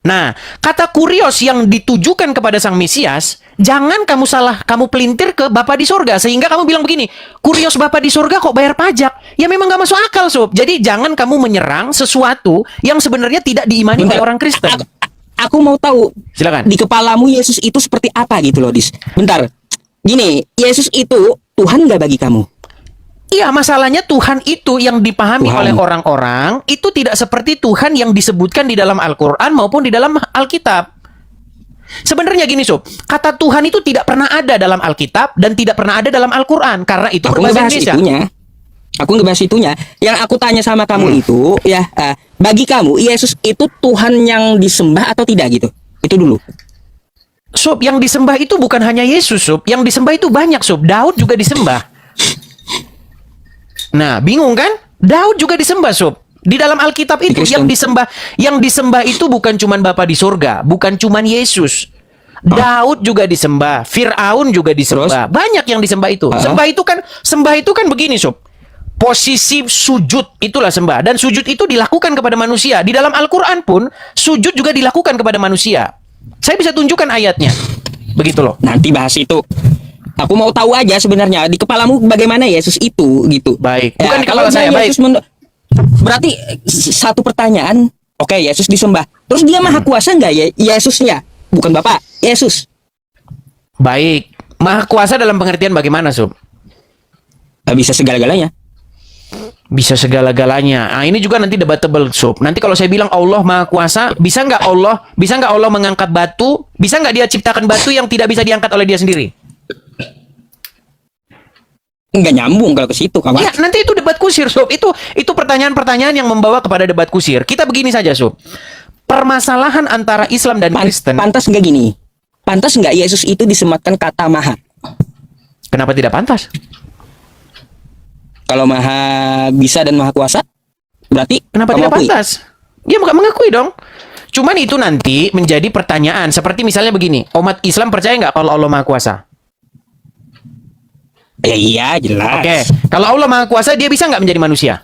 Nah, kata kurios yang ditujukan kepada Sang Mesias, jangan kamu pelintir ke Bapa di sorga, sehingga kamu bilang begini, kurios Bapa di sorga kok bayar pajak? Ya memang nggak masuk akal, Sob. Jadi jangan kamu menyerang sesuatu yang sebenarnya tidak diimani oleh orang Kristen. Aku mau tahu, Silakan. di kepalamu Yesus itu seperti apa gitu loh, Dis. Bentar, gini, Yesus itu Tuhan nggak bagi kamu? Iya, masalahnya Tuhan itu yang dipahami Tuhan. oleh orang-orang itu tidak seperti Tuhan yang disebutkan di dalam Al-Quran maupun di dalam Alkitab. Sebenarnya gini, Sob, kata Tuhan itu tidak pernah ada dalam Alkitab dan tidak pernah ada dalam Al-Quran karena itu Aku berbahasa ngebahas Indonesia. itunya. Aku ngebahas itunya. Yang aku tanya sama kamu itu, ya, bagi kamu Yesus itu Tuhan yang disembah atau tidak gitu? Itu dulu. Sob, yang disembah itu bukan hanya Yesus, Sob. Yang disembah itu banyak, Sob. Daud juga disembah. Nah, bingung kan? Daud juga disembah, Sob. Di dalam Alkitab itu Kristen. yang disembah itu bukan cuman Bapa di surga, bukan cuman Yesus. Daud juga disembah, Firaun juga disembah. Banyak yang disembah itu. Sembah itu kan begini, Sob. Posisi sujud itulah sembah, dan sujud itu dilakukan kepada manusia. Di dalam Al-Qur'an pun sujud juga dilakukan kepada manusia. Saya bisa tunjukkan ayatnya. Begitu loh. Nanti bahas itu. Aku mau tahu aja sebenarnya di kepalamu bagaimana Yesus itu gitu. Baik. Ya, Bukan di kalau kepala saya, Yesus berarti satu pertanyaan. Oke, Yesus disembah. Terus dia maha kuasa nggak ya Yesusnya? Bukan Bapak, Yesus. Baik. Maha kuasa dalam pengertian bagaimana, Sob? Bisa segala-galanya. Bisa segala-galanya. Nah, ini juga nanti debatable, Sob. Nanti kalau saya bilang Allah Maha Kuasa, bisa nggak Allah mengangkat batu? Bisa nggak dia ciptakan batu yang tidak bisa diangkat oleh dia sendiri? Nggak nyambung kalau ke situ, kawan. Ya, nanti itu debat kusir, Sob. Itu pertanyaan-pertanyaan yang membawa kepada debat kusir. Kita begini saja, Sob. Permasalahan antara Islam dan Kristen. Pantas nggak gini? Pantas nggak Yesus itu disematkan kata maha? Kenapa tidak pantas? Kalau maha bisa dan maha kuasa, berarti Kenapa kamu tidak akui? pantas? Dia mengakui dong. Cuman itu nanti menjadi pertanyaan. Seperti misalnya begini, umat Islam percaya nggak kalau Allah Maha Kuasa? Ya iya, jelas. Oke, kalau Allah Maha Kuasa, dia bisa nggak menjadi manusia?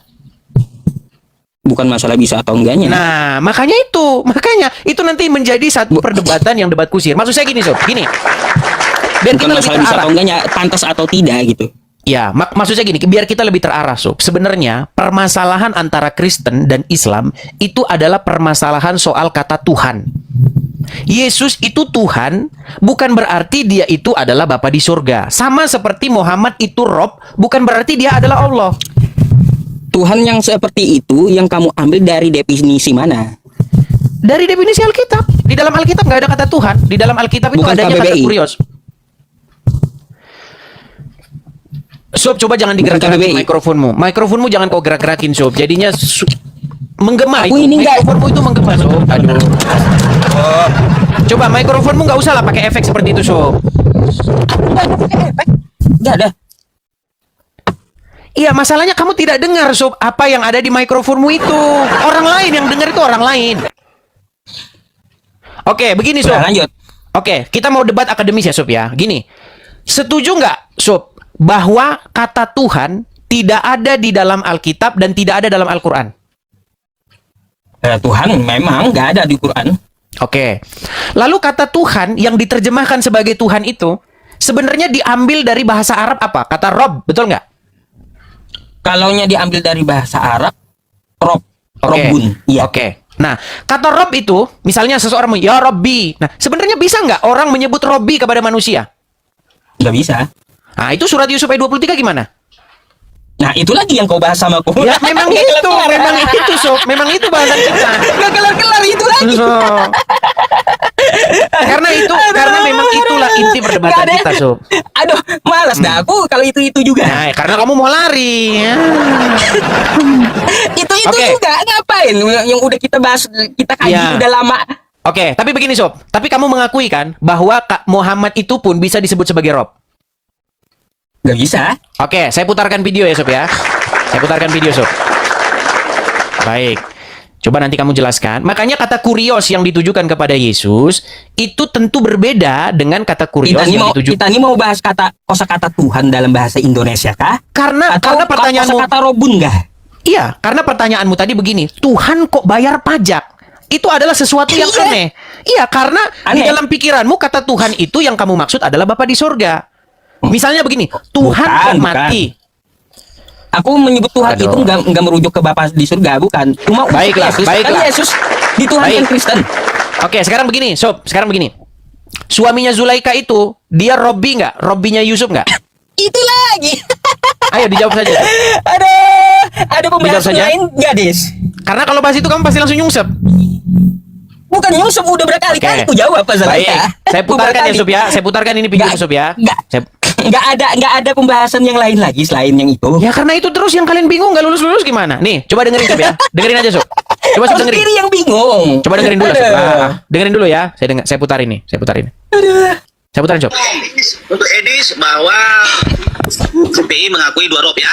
Bukan masalah bisa atau enggaknya. Nah, makanya itu nanti menjadi satu perdebatan yang debat kusir. Maksud saya gini, Sob, gini. Biar Bukan kita lebih masalah bisa terarah. atau enggaknya, pantas atau tidak gitu. Ya, maksud saya gini, biar kita lebih terarah, Sob. Sebenarnya permasalahan antara Kristen dan Islam itu adalah permasalahan soal kata Tuhan. Yesus itu Tuhan, bukan berarti dia itu adalah Bapa di surga. Sama seperti Muhammad itu Rob, bukan berarti dia adalah Allah. Tuhan yang seperti itu yang kamu ambil dari definisi mana? Dari definisi Alkitab. Di dalam Alkitab nggak ada kata Tuhan. Di dalam Alkitab itu Bukan adanya kata KBBI. kurios. Sob, coba jangan digerak-gerakin KBBI. mikrofonmu. Mikrofonmu jangan kau gerak-gerakin, Sob. Jadinya menggema Aku itu. ini nggak- Mikrofonmu itu menggema, Sob. Aduh. Coba mikrofonmu nggak usah lah pakai efek seperti itu, Sob. Enggak ada. Iya, masalahnya kamu tidak dengar, Sob, apa yang ada di mikrofonmu itu. Orang lain yang dengar itu orang lain. Oke, begini, Sob. Nah, lanjut. Oke, kita mau debat akademis ya, Sob ya. Gini, setuju nggak, Sob, bahwa kata Tuhan tidak ada di dalam Alkitab dan tidak ada dalam Al-Quran? Tuhan memang nggak ada di Quran. Oke. Lalu kata Tuhan yang diterjemahkan sebagai Tuhan itu sebenarnya diambil dari bahasa Arab apa? Kata Rob, betul nggak? Kalaunya diambil dari bahasa Arab, Rob, Oke. Robun. Iya. Oke. Nah, kata Rob itu, misalnya seseorang mau, ya Robbi. Nah, sebenarnya bisa nggak orang menyebut Robbi kepada manusia? Nggak bisa. Nah, itu surat Yusuf ayat 23 gimana? Nah, itu lagi yang kau bahas sama aku. Ya, memang itu, Sob. Memang itu bahasan kita. Nggak kelar-kelar itu lagi. Oh. Karena memang itulah inti perdebatan Nggak ada. kita, Sob. Aduh, malas dah aku kalau itu juga. Nah, karena kamu mau lari. Ya. Itu Oke. juga ngapain yang udah kita bahas, kita kaji Ya. udah lama. Oke, tapi begini, Sob. Tapi kamu mengakui kan bahwa Kak Muhammad itu pun bisa disebut sebagai Rob? Nggak bisa. Oke, saya putarkan video ya, Sob ya. Saya putarkan video, Sob. Baik. Coba nanti kamu jelaskan. Makanya kata kurios yang ditujukan kepada Yesus itu tentu berbeda dengan kata kurios yang ditujukan. Kita ini mau bahas kosakata Tuhan dalam bahasa Indonesia kah? Karena Atau pertanyaanmu, kosakata Robun kah? iya, karena pertanyaanmu tadi begini, Tuhan kok bayar pajak? itu adalah sesuatu yang Iya. aneh. Iya, karena di Aneh. dalam pikiranmu kata Tuhan itu yang kamu maksud adalah Bapa di sorga. Misalnya begini, Tuhan Bukan, kok bukan. mati. Aku menyebut Tuhan Aduh. itu nggak merujuk ke Bapa di surga, bukan. Cuma untuk Baiklah, Yesus. baiklah. Kan Yesus dituhankan Baik. Kristen. Oke, sekarang begini, Sob. Sekarang begini. Suaminya Zulaika itu, dia Robbi nggak? Robbinya Yusuf nggak? Itu lagi. Ayo dijawab saja. Ada pembahasan saja. lain nggak, Des? Karena kalau bahas itu kamu pasti langsung nyungsep. Bukan Yusuf, udah berkali-kali Oke. aku jawab Baik, masalahnya. saya putarkan ya Berkali. Sob ya. Saya putarkan ini video Sob ya. Nggak. Saya- Nggak ada pembahasan yang lain lagi selain yang itu. Ya karena itu terus yang kalian bingung nggak lulus gimana? Nih, coba dengerin Sob ya. Dengerin aja Sob. Coba Sob Kau dengerin. sendiri yang bingung. Coba dengerin dulu Sob. Aduh. Dengerin dulu ya. Saya putarin nih. Saya putarin Sob. Untuk Edis bahwa CPI mengakui 2 rob ya.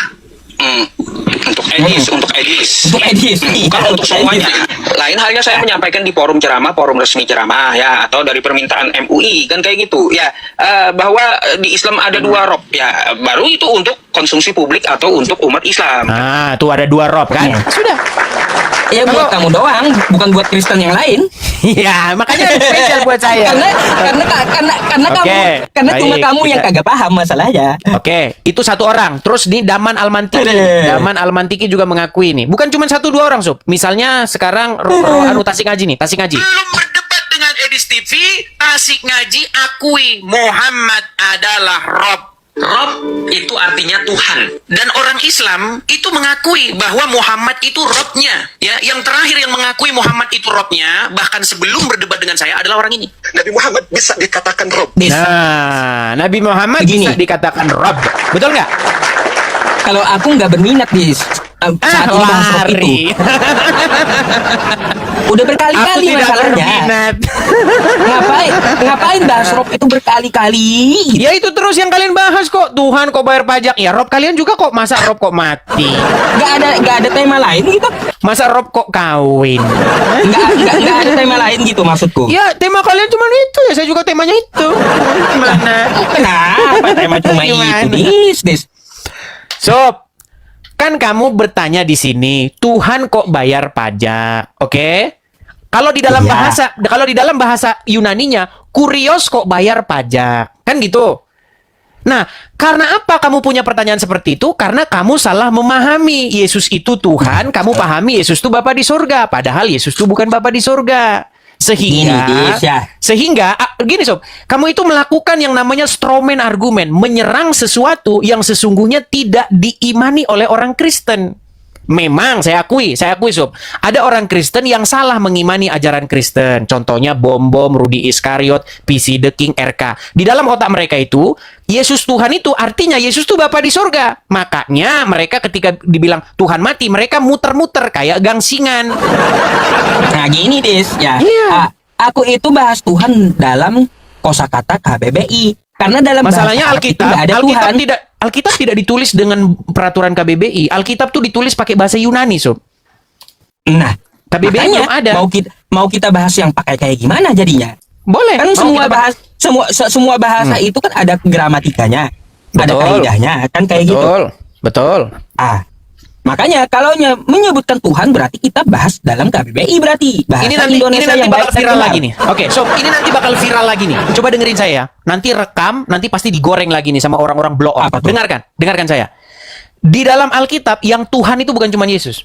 Untuk Edis. Untuk Edis. Bukan untuk semuanya. Lain halnya saya menyampaikan di forum ceramah, forum resmi ceramah ya, atau dari permintaan MUI kan kayak gitu ya, bahwa di Islam ada 2 rob ya, baru itu untuk konsumsi publik atau untuk umat Islam. Nah, tuh ada 2 rob kan? Sudah. Ya buat kamu doang, bukan buat Kristen yang lain. Iya, makanya spesial buat saya. Karena Oke, karena cuma baik, kamu yang kita- kagak paham masalahnya. Oke, itu 1 orang. Terus nih Daman Almantiki. Aduh. Daman Almantiki juga mengakui nih. Bukan cuma 1-2 orang, Sob. Misalnya sekarang Anu Tasik Ngaji nih, Tasik Ngaji. Belum berdebat dengan Edis TV, Tasik Ngaji akui Muhammad adalah Rob. Rob itu artinya Tuhan. Dan orang Islam itu mengakui bahwa Muhammad itu Robnya. Ya, yang terakhir yang mengakui Muhammad itu Robnya, bahkan sebelum berdebat dengan saya adalah orang ini. Nabi Muhammad bisa dikatakan Rob. Nah, Nabi Muhammad Begini. bisa dikatakan Rob. Betul nggak? Kalau aku nggak berminat di saat ini bahas rob itu. lari. Udah Aku berkali-kali tidak masalahnya. berminat. Ngapain bahas rob itu berkali-kali? Ya itu terus yang kalian bahas kok. Tuhan kok bayar pajak. Ya Rob kalian juga kok. Masa Rob kok mati? Nggak ada tema lain gitu. Masa Rob kok kawin? Nggak ada tema lain gitu maksudku. Ya tema kalian cuma itu ya. Saya juga temanya itu. Gimana? Kenapa tema cuma Gimana? itu, Dis? Sob, kan kamu bertanya di sini, Tuhan kok bayar pajak, oke? Kalau di dalam Iya. bahasa Yunaninya, kurios kok bayar pajak, kan gitu. Nah, karena apa kamu punya pertanyaan seperti itu? Karena kamu salah memahami Yesus itu Tuhan, kamu pahami Yesus itu Bapa di surga, padahal Yesus itu bukan Bapa di surga. Sehingga, Gini, Dis, ya. gini Sob, kamu itu melakukan yang namanya strawman argumen, menyerang sesuatu yang sesungguhnya tidak diimani oleh orang Kristen. Memang saya akui Sob, ada orang Kristen yang salah mengimani ajaran Kristen. Contohnya Bom-Bom, Rudy Iskariot, PC The King, RK. Di dalam otak mereka itu, Yesus Tuhan itu artinya Yesus itu Bapa di surga. Makanya mereka ketika dibilang Tuhan mati, mereka muter-muter kayak gangsingan. Nah gini, Dis, ya. Iya. Aku itu bahas Tuhan dalam kosakata KBBI. Karena dalam Masalahnya bahasa Arab itu nggak ada Tuhan. Alkitab tidak ditulis dengan peraturan KBBI. Alkitab tuh ditulis pakai bahasa Yunani, Sob. Nah, KBBI makanya belum ada. mau kita bahas yang pakai kayak gimana jadinya? Boleh. Kan Mau semua kita bahas semua bahasa itu kan ada gramatikanya, ada Betul. kaidahnya, kan kayak gitu. Betul. Makanya kalau menyebutkan Tuhan berarti kita bahas dalam KBBI berarti bahasa Ini nanti Indonesia yang bakal baik dan viral benar. lagi nih. Oke, Sob, ini nanti bakal viral lagi nih. Coba dengerin saya ya. Nanti rekam, nanti pasti digoreng lagi nih sama orang-orang blow up. Apa tuh? Dengarkan saya. Di dalam Alkitab yang Tuhan itu bukan cuma Yesus.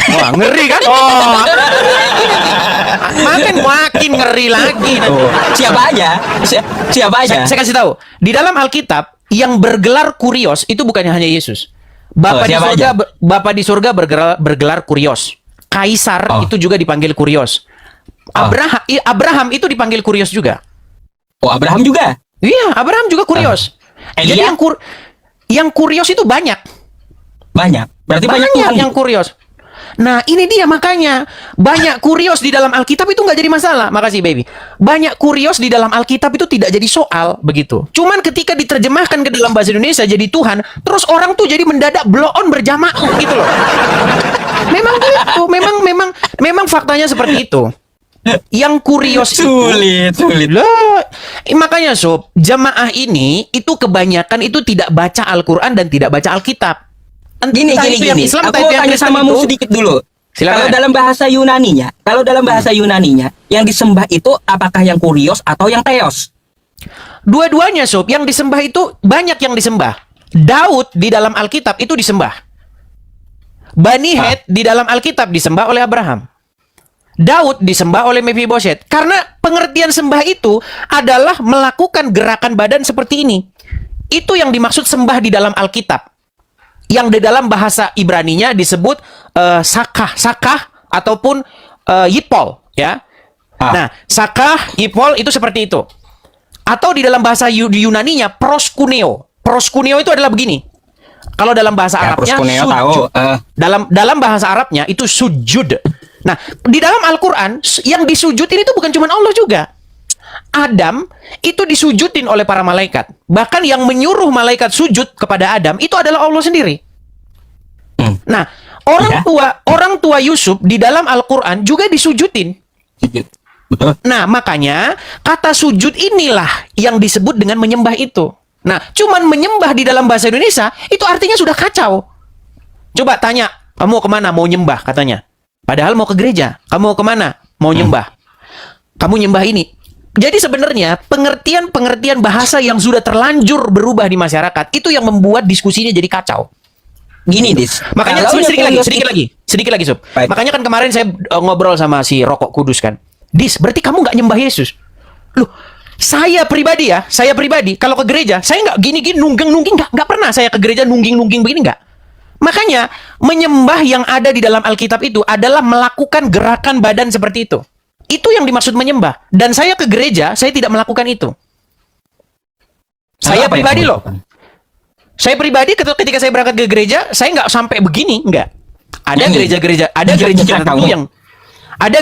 Wah, ngeri kan? Oh. Makin ngeri lagi. Siapa aja? Siapa aja? Saya kasih tahu. Di dalam Alkitab yang bergelar kurios itu bukan hanya Yesus. Bapa di siapa surga, aja? Bapa di surga bergelar kurios. Kaisar itu juga dipanggil kurios. Abraham itu dipanggil kurios juga. Oh, Abraham juga. Iya, Abraham juga kurios. Elia? Jadi yang kurios itu banyak. Banyak. Berarti banyak Tuhan. yang kurios. Nah, ini dia makanya banyak kurios di dalam Alkitab itu nggak jadi masalah. Makasih, baby. Banyak kurios di dalam Alkitab itu tidak jadi soal begitu. Cuman ketika diterjemahkan ke dalam bahasa Indonesia jadi Tuhan, terus orang tuh jadi mendadak blow on berjamaah gitu loh. Memang gitu. Memang faktanya seperti itu. Yang kurios Sulit. Loh, makanya Sob, jamaah ini itu kebanyakan itu tidak baca Al-Quran dan tidak baca Alkitab. Entah Gini. itu yang Islam, Aku entah mau itu yang tanya Kristen samamu itu. sedikit dulu. Silakan. Kalau dalam bahasa Yunaninya, yang disembah itu apakah yang kurios atau yang teos? Dua-duanya, Sob. Yang disembah itu banyak yang disembah. Daud di dalam Alkitab itu disembah. Bani Het di dalam Alkitab disembah oleh Abraham. Daud disembah oleh Mephibosheth. Karena pengertian sembah itu adalah melakukan gerakan badan seperti ini. Itu yang dimaksud sembah di dalam Alkitab. Yang di dalam bahasa Ibraninya disebut sakah ataupun yipol, ya. Nah, sakah, yipol itu seperti itu. Atau di dalam bahasa Yunaninya proskuneo. Proskuneo itu adalah begini. Kalau dalam bahasa Arabnya sujud. Dalam bahasa Arabnya itu sujud. Nah, di dalam Al-Qur'an yang disujudin itu bukan cuma Allah juga. Adam itu disujudin oleh para malaikat. Bahkan yang menyuruh malaikat sujud kepada Adam itu adalah Allah sendiri. Nah, orang tua Yusuf di dalam Al-Qur'an juga disujudin. Betul. Nah, makanya kata sujud inilah yang disebut dengan menyembah itu. Nah, cuman menyembah di dalam bahasa Indonesia itu artinya sudah kacau. Coba tanya, kamu mau kemana? Mau nyembah katanya. Padahal mau ke gereja. Kamu mau kemana? Mau nyembah. Kamu nyembah ini. Jadi sebenarnya pengertian bahasa yang sudah terlanjur berubah di masyarakat itu yang membuat diskusinya jadi kacau. Gini, Dis. Makanya sedikit lagi, Sob. Baik. Makanya kan kemarin saya ngobrol sama si Rokok Kudus kan. Dis, berarti kamu nggak nyembah Yesus? Loh, saya pribadi kalau ke gereja, saya nggak gini-gini nungging nggak pernah saya ke gereja nungging begini nggak. Makanya menyembah yang ada di dalam Alkitab itu adalah melakukan gerakan badan seperti itu. Itu yang dimaksud menyembah. Dan saya ke gereja, saya tidak melakukan itu. Saya pribadi loh. Saya pribadi ketika saya berangkat ke gereja, saya nggak sampai begini, nggak. Ada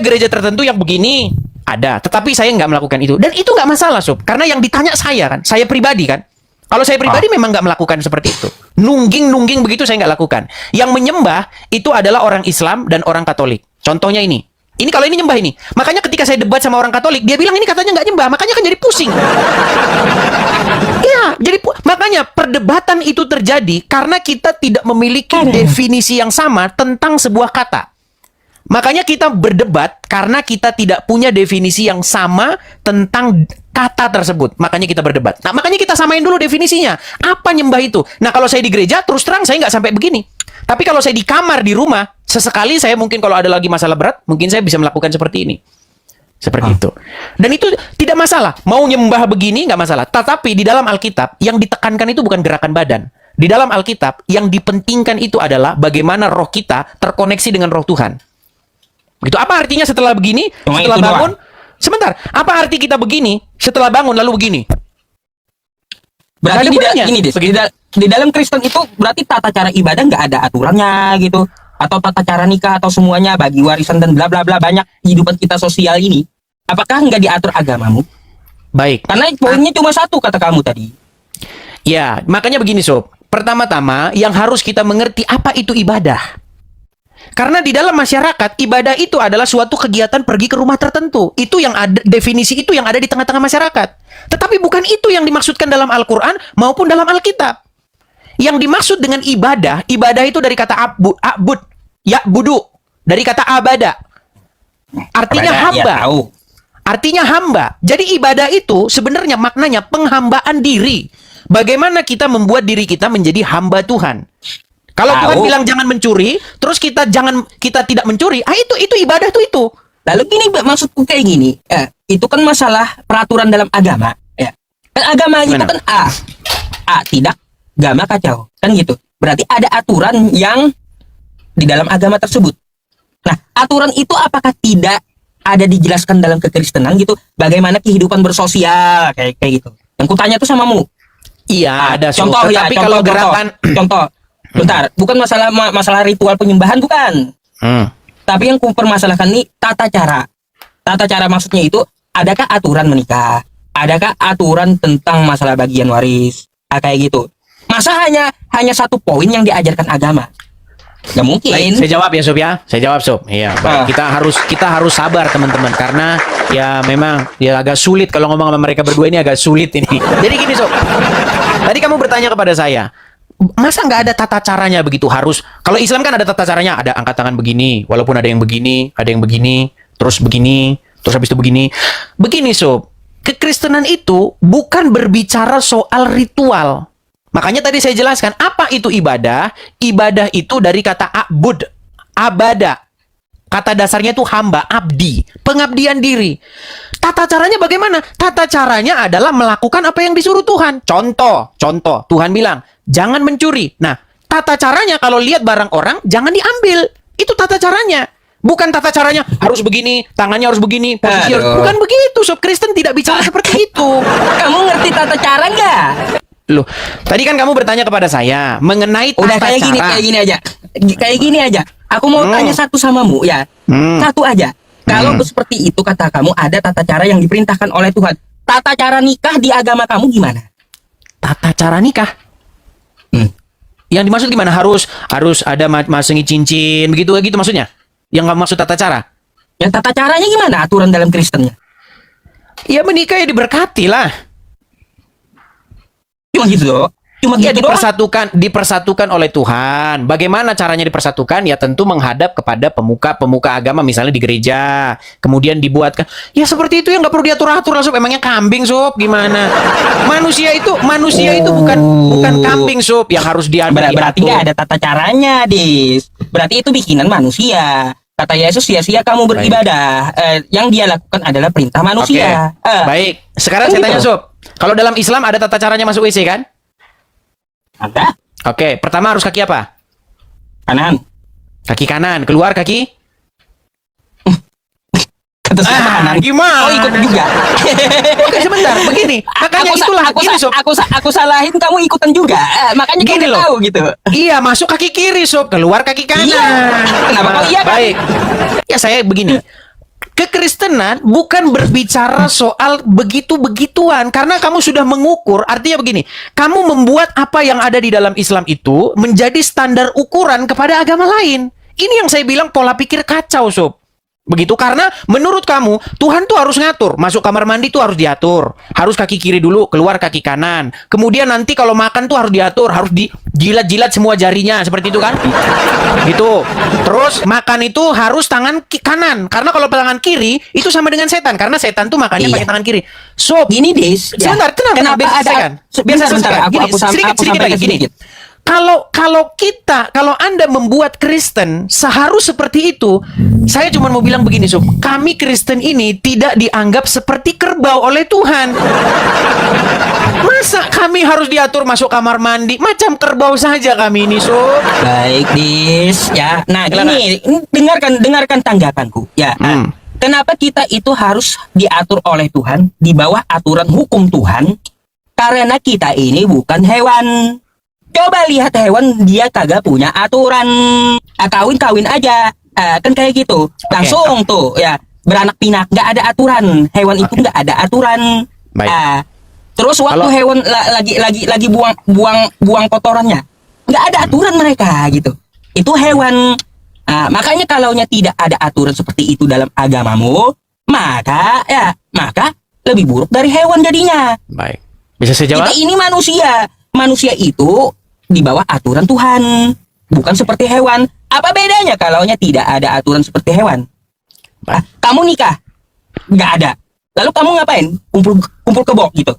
gereja tertentu yang begini, ada. Tetapi saya nggak melakukan itu. Dan itu nggak masalah, Sob. Karena yang ditanya saya kan, saya pribadi kan. Kalau saya pribadi memang nggak melakukan seperti itu. Nungging begitu saya nggak lakukan. Yang menyembah itu adalah orang Islam dan orang Katolik. Contohnya ini. Ini kalau ini nyembah ini. Makanya ketika saya debat sama orang Katolik, dia bilang ini katanya nggak nyembah. Makanya kan jadi pusing. Iya, makanya perdebatan itu terjadi karena kita tidak memiliki definisi yang sama tentang sebuah kata. Makanya kita berdebat karena kita tidak punya definisi yang sama tentang kata tersebut. Makanya kita berdebat. Nah, makanya kita samain dulu definisinya. Apa nyembah itu? Nah, kalau saya di gereja, terus terang saya nggak sampai begini. Tapi kalau saya di kamar, di rumah, sesekali saya mungkin kalau ada lagi masalah berat, mungkin saya bisa melakukan seperti ini. Seperti itu. Dan itu tidak masalah. Mau nyembah begini, nggak masalah. Tetapi di dalam Alkitab, yang ditekankan itu bukan gerakan badan. Di dalam Alkitab, yang dipentingkan itu adalah bagaimana roh kita terkoneksi dengan roh Tuhan. Gitu. Apa artinya setelah begini, setelah bangun? Sebentar. Apa arti kita begini, setelah bangun lalu begini? Berarti di dalam Kristen itu berarti tata cara ibadah nggak ada aturannya gitu, atau tata cara nikah atau semuanya bagi warisan dan bla bla bla banyak kehidupan kita sosial ini. Apakah nggak diatur agamamu? Baik. Karena poinnya cuma satu kata kamu tadi. Ya, makanya begini, Sob. Pertama-tama yang harus kita mengerti apa itu ibadah. Karena di dalam masyarakat, ibadah itu adalah suatu kegiatan pergi ke rumah tertentu. Itu yang ada, definisi itu yang ada di tengah-tengah masyarakat. Tetapi bukan itu yang dimaksudkan dalam Al-Quran maupun dalam Alkitab. Yang dimaksud dengan ibadah itu dari kata abud, ya'budu, dari kata abada. Artinya hamba. Ya, tahu. Artinya hamba. Jadi ibadah itu sebenarnya maknanya penghambaan diri. Bagaimana kita membuat diri kita menjadi hamba Tuhan. Kalau Tuhan bilang jangan mencuri, terus kita tidak mencuri, itu ibadah tuh itu. Lalu gini, maksudku kayak gini, itu kan masalah peraturan dalam agama, ya. Kan agama itu kan A tidak, agama kacau, kan gitu. Berarti ada aturan yang di dalam agama tersebut. Nah, aturan itu apakah tidak ada dijelaskan dalam kekristenan gitu? Bagaimana kehidupan bersosial kayak gitu? Yang kutanya tuh samamu. Iya, ada contoh ya. Tapi kalau gerakan, contoh. Bentar, bukan masalah ritual penyembahan bukan. Tapi yang kupermasalahkan ini tata cara. Tata cara maksudnya itu, adakah aturan menikah? Adakah aturan tentang masalah bagian waris? Kayak gitu. Masa hanya satu poin yang diajarkan agama? Gak mungkin. Baik, saya jawab ya, Sob ya. Saya jawab, Sob. Iya, baik. Kita harus sabar teman-teman karena ya memang ya agak sulit kalau ngomong sama mereka berdua ini agak sulit ini. Jadi gini, Sob. Tadi kamu bertanya kepada saya, masa nggak ada tata caranya begitu? Harus, kalau Islam kan ada tata caranya, ada angkat tangan begini, walaupun ada yang begini, terus begini, terus habis itu begini. Begini sob, kekristenan itu bukan berbicara soal ritual. Makanya tadi saya jelaskan, apa itu ibadah? Ibadah itu dari kata abud, abada. Kata dasarnya itu hamba, abdi, pengabdian diri. Tata caranya bagaimana? Tata caranya adalah melakukan apa yang disuruh Tuhan. Contoh, Tuhan bilang, jangan mencuri. Nah, tata caranya kalau lihat barang orang, jangan diambil. Itu tata caranya. Bukan tata caranya harus begini, tangannya harus begini, posisi harus... Bukan begitu, sob. Kristen tidak bicara seperti itu. Kamu ngerti tata cara nggak? Loh, tadi kan kamu bertanya kepada saya mengenai tata Udah kayak cara. Kayak gini aja. Aku mau tanya satu samamu ya. Satu aja. Kalau seperti itu kata kamu ada tata cara yang diperintahkan oleh Tuhan. Tata cara nikah di agama kamu gimana? Tata cara nikah? Yang dimaksud gimana? Harus ada masengi cincin begitu maksudnya? Yang nggak maksud tata cara? Yang tata caranya gimana aturan dalam Kristennya? Ya menikah ya diberkati lah. Cuma gitu loh. Cuma Ya gitu doang. dipersatukan oleh Tuhan. Bagaimana caranya dipersatukan? Ya tentu menghadap kepada pemuka agama misalnya di gereja. Kemudian dibuatkan. Ya seperti itu yang nggak perlu diatur-atur lah sob. Emangnya kambing sob gimana? Manusia itu bukan kambing sob yang harus Berarti nggak ada tata caranya, Dis. Berarti itu bikinan manusia. Kata Yesus, sia-sia kamu beribadah. Yang dia lakukan adalah perintah manusia. Baik. Sekarang saya tanya sob. Kalau dalam Islam ada tata caranya masuk WC kan? Ada. Oke, pertama harus kaki apa? Kanan. Kaki kanan, keluar kaki. Kata siapa kanan? Gimana? Oh, ikut juga. Oke, sebentar, begini. Makanya sob. Aku salahin kamu ikutan juga. Makanya Gini kamu loh. tahu gitu. Iya, masuk kaki kiri sob, keluar kaki kanan. Iya. Kenapa kau iya kan? Baik. Ya saya begini. Kekristenan bukan berbicara soal begitu-begituan karena kamu sudah mengukur, artinya begini, kamu membuat apa yang ada di dalam Islam itu menjadi standar ukuran kepada agama lain. Ini yang saya bilang pola pikir kacau, sob. Begitu karena menurut kamu Tuhan tuh harus ngatur, masuk kamar mandi tuh harus diatur, harus kaki kiri dulu, keluar kaki kanan. Kemudian nanti kalau makan tuh harus diatur, harus dijilat-jilat semua jarinya, seperti itu kan? Gitu. Terus makan itu harus tangan kanan, karena kalau tangan kiri itu sama dengan setan, karena setan tuh makannya pakai tangan kiri. So, Gini, Dis. sebentar, kenapa Biar saya selesaikan. Aku sedikit lagi gini. Kalau Anda membuat Kristen seharus seperti itu, saya cuma mau bilang begini, Sob. Kami Kristen ini tidak dianggap seperti kerbau oleh Tuhan. Masa kami harus diatur masuk kamar mandi? Macam kerbau saja kami ini, Sob. Baik, Dis. Ya. Nah, gini, dengarkan tanggapanku. Ya. Kenapa kita itu harus diatur oleh Tuhan di bawah aturan hukum Tuhan? Karena kita ini bukan hewan. Coba lihat hewan, dia kagak punya aturan. Kawin-kawin aja. Kan kayak gitu. Langsung tuh ya beranak pinak, nggak ada aturan. Hewan itu nggak ada aturan. Terus waktu hewan lagi buang kotorannya, nggak ada aturan mereka gitu. Itu hewan. Makanya kalaunya tidak ada aturan seperti itu dalam agamamu, maka lebih buruk dari hewan jadinya. Baik. Bisa saya jawab? Kita ini manusia. Manusia itu di bawah aturan Tuhan, bukan seperti hewan. Apa bedanya kalaunya tidak ada aturan seperti hewan? Kamu nikah, nggak ada. Lalu kamu ngapain? Kumpul kebo gitu.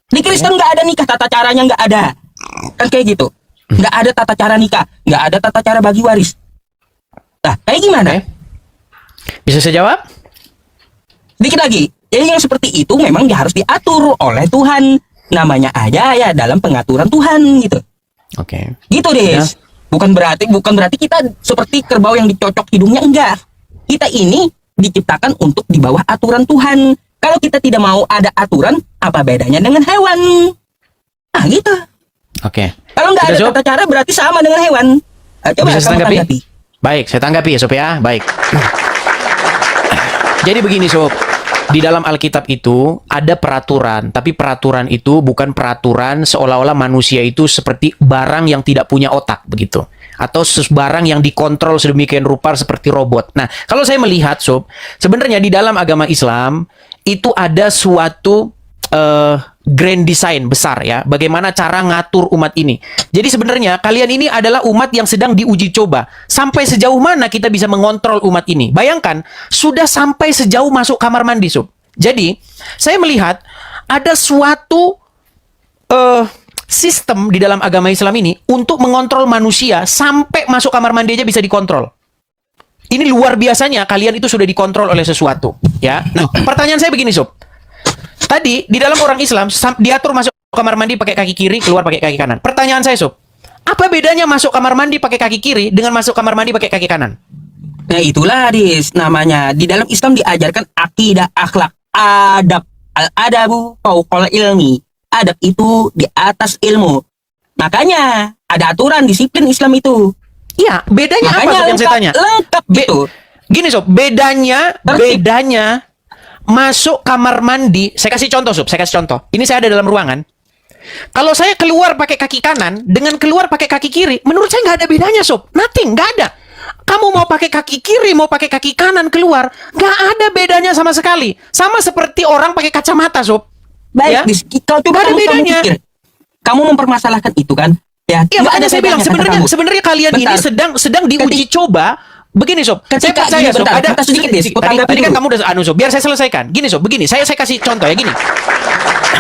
Di Kristen nggak ada nikah, tata caranya nggak ada. Kan kayak gitu. Nggak ada tata cara nikah, nggak ada tata cara bagi waris. Nah, kayak gimana? Bisa saya jawab? Sedikit lagi. Jadi yang seperti itu memang dia harus diatur oleh Tuhan. Namanya aja ya dalam pengaturan Tuhan gitu. Oke. Gitu, Des. Bukan berarti kita seperti kerbau yang dicocok hidungnya, enggak. Kita ini diciptakan untuk di bawah aturan Tuhan. Kalau kita tidak mau ada aturan, apa bedanya dengan hewan? Nah, gitu. Oke. Kalau nggak ada tata cara berarti sama dengan hewan. Coba Bisa kamu tanggapi. Baik, saya tanggapi ya, Sob ya. Baik. Jadi begini, Sob. Di dalam Alkitab itu ada peraturan, tapi peraturan itu bukan peraturan seolah-olah manusia itu seperti barang yang tidak punya otak begitu, atau barang yang dikontrol sedemikian rupa seperti robot. Nah, kalau saya melihat, Sob, sebenarnya di dalam agama Islam itu ada suatu grand design besar ya, bagaimana cara ngatur umat ini. Jadi sebenarnya kalian ini adalah umat yang sedang diuji coba. Sampai sejauh mana kita bisa mengontrol umat ini? Bayangkan, sudah sampai sejauh masuk kamar mandi, Sob. Jadi, saya melihat ada suatu sistem di dalam agama Islam ini untuk mengontrol manusia sampai masuk kamar mandi aja bisa dikontrol. Ini luar biasanya kalian itu sudah dikontrol oleh sesuatu, ya. Nah, pertanyaan saya begini, Sob. Tadi di dalam orang Islam diatur masuk kamar mandi pakai kaki kiri, keluar pakai kaki kanan. Pertanyaan saya, Sob, apa bedanya masuk kamar mandi pakai kaki kiri dengan masuk kamar mandi pakai kaki kanan? Nah itulah Dis, namanya di dalam Islam diajarkan akidah, akhlak, adab. Al-adabu fauqal ilmi. Adab itu di atas ilmu. Makanya ada aturan disiplin Islam itu. Iya, bedanya apa, Sob, yang saya tanya? Lengkap gitu. Gini, Sob, bedanya masuk kamar mandi, saya kasih contoh, Sob, saya kasih contoh. Ini saya ada dalam ruangan. Kalau saya keluar pakai kaki kanan dengan keluar pakai kaki kiri, menurut saya nggak ada bedanya, Sob. Nothing, nggak ada. Kamu mau pakai kaki kiri, mau pakai kaki kanan keluar, nggak ada bedanya sama sekali. Sama seperti orang pakai kacamata, Sob. Baik, Ya? kalau coba Nggak ada bedanya. Kamu mempermasalahkan itu kan? Ya, Iya, makanya saya bilang sebenarnya kalian ini Bentar. sedang diuji coba. Begini, Sob, saya Ketika percaya, gini, Sob, bentar, ada kata sedikit, Des. tadi kan kamu udah Sob, biar saya selesaikan. Gini, Sob, begini, saya kasih contoh ya, gini.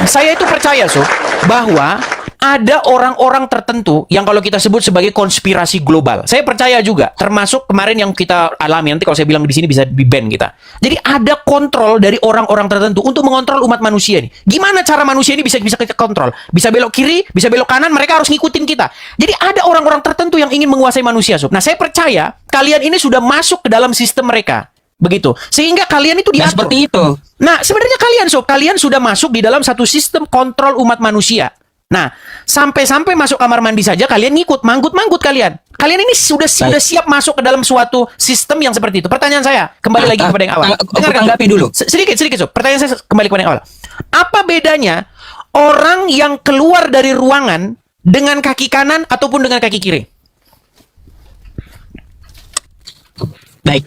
Saya itu percaya, Sob, bahwa ada orang-orang tertentu yang kalau kita sebut sebagai konspirasi global. Saya percaya juga, termasuk kemarin yang kita alami. Nanti kalau saya bilang di sini bisa di-ban kita. Jadi ada kontrol dari orang-orang tertentu untuk mengontrol umat manusia ini. Gimana cara manusia ini bisa kita kontrol? Bisa belok kiri, bisa belok kanan, mereka harus ngikutin kita. Jadi ada orang-orang tertentu yang ingin menguasai manusia, Sob. Nah, saya percaya kalian ini sudah masuk ke dalam sistem mereka. Begitu. Sehingga kalian itu Ya, diatur. seperti itu. Nah, sebenarnya kalian, Sob, kalian sudah masuk di dalam satu sistem kontrol umat manusia. Nah, sampai-sampai masuk kamar mandi saja kalian ngikut, manggut-manggut kalian. Kalian ini sudah siap masuk ke dalam suatu sistem yang seperti itu. Pertanyaan saya, kembali lagi kepada yang awal. Aku tanggapi dulu. Sedikit, Sob. Pertanyaan saya kembali kepada yang awal. Apa bedanya orang yang keluar dari ruangan dengan kaki kanan ataupun dengan kaki kiri? Baik.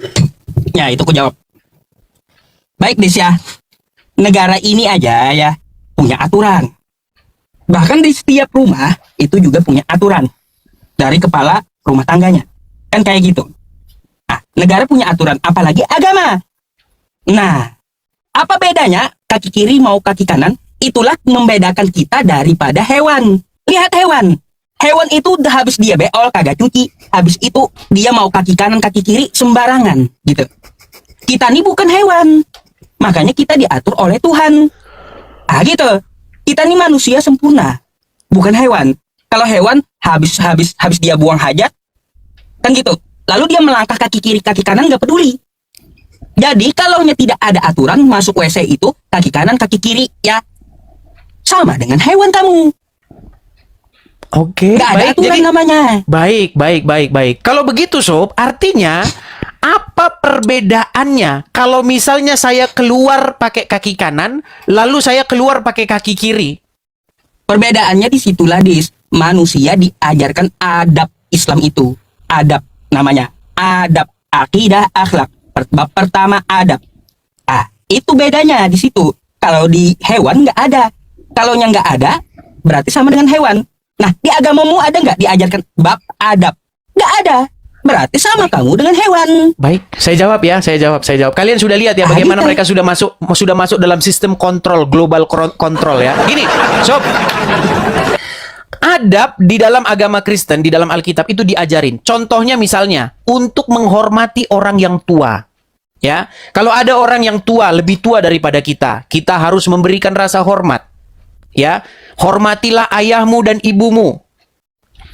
Ya, itu aku jawab. Baik, Des ya. Negara ini aja ya punya aturan. Bahkan di setiap rumah itu juga punya aturan dari kepala rumah tangganya. Kan kayak gitu. Nah, negara punya aturan, apalagi agama. Nah, apa bedanya kaki kiri mau kaki kanan? Itulah membedakan kita daripada hewan. Lihat hewan. Hewan itu udah habis dia beol kagak cuci. Habis itu dia mau kaki kanan kaki kiri sembarangan gitu. Kita nih bukan hewan. Makanya kita diatur oleh Tuhan. Ah gitu. Kita nih manusia sempurna, bukan hewan. Kalau hewan habis dia buang hajat, kan gitu. Lalu dia melangkah kaki kiri kaki kanan nggak peduli. Jadi kalaunya tidak ada aturan masuk WC itu kaki kanan kaki kiri ya sama dengan hewan kamu. Oke, Nggak ada aturan namanya. Baik. Kalau begitu, Sob, artinya apa perbedaannya kalau misalnya saya keluar pakai kaki kanan, lalu saya keluar pakai kaki kiri? Perbedaannya di situlah, Dis. Manusia diajarkan adab Islam itu. Adab namanya. Adab, akidah, akhlak. Bab pertama adab. Ah, itu bedanya di situ. Kalau di hewan nggak ada. Kalaunya nggak ada, berarti sama dengan hewan. Nah, di agamamu ada nggak diajarkan bab adab? Nggak ada. Berarti sama kamu dengan hewan. Baik, saya jawab. Kalian sudah lihat ya bagaimana gitu. mereka sudah masuk dalam sistem kontrol, global kontrol ya. Gini, Sob. Adab di dalam agama Kristen, di dalam Alkitab itu diajarin. Contohnya misalnya untuk menghormati orang yang tua. Ya, kalau ada orang yang tua, lebih tua daripada kita harus memberikan rasa hormat. Ya, hormatilah ayahmu dan ibumu.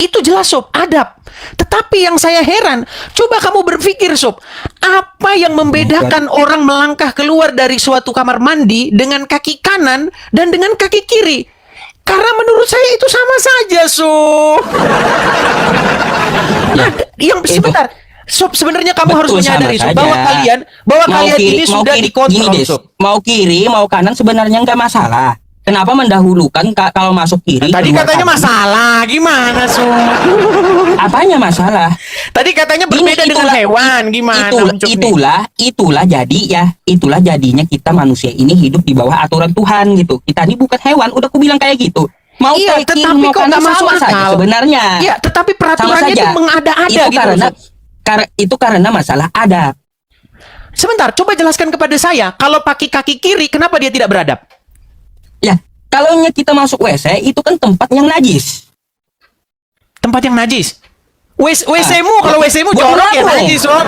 Itu jelas, Sob, adab. Tetapi yang saya heran, coba kamu berpikir, Sob, apa yang membedakan orang melangkah keluar dari suatu kamar mandi dengan kaki kanan dan dengan kaki kiri? Karena menurut saya itu sama saja, Sob. Sebentar. Sob, sebenarnya kamu harus menyadari, Sob, bahwa kalian ini sudah dikontrol, Sob. Mau kiri, mau kanan sebenarnya nggak masalah. Kenapa mendahulukan kalau masuk kiri? Tadi keluar katanya kanan? masalah, gimana Sob? Apanya masalah? Tadi katanya berbeda dengan hewan, gimana? Itulah jadinya kita manusia ini hidup di bawah aturan Tuhan gitu. Kita ini bukan hewan, udah aku bilang kayak gitu. Mau Iya, kiri, tetapi mau kok kanan nggak masuk sama saja akal? sebenarnya. Iya, tetapi Sama peraturannya saja. itu mengada-ada Itu gitu. karena Sob. itu karena masalah adab. Sebentar, coba jelaskan kepada saya, kalau pakai kaki kiri, kenapa dia tidak beradab? Ya, kalau kita masuk WC itu kan tempat yang najis. Tempat yang najis. WC-mu, kalau WC-mu buat jorok ya ngapung. najis, Sob.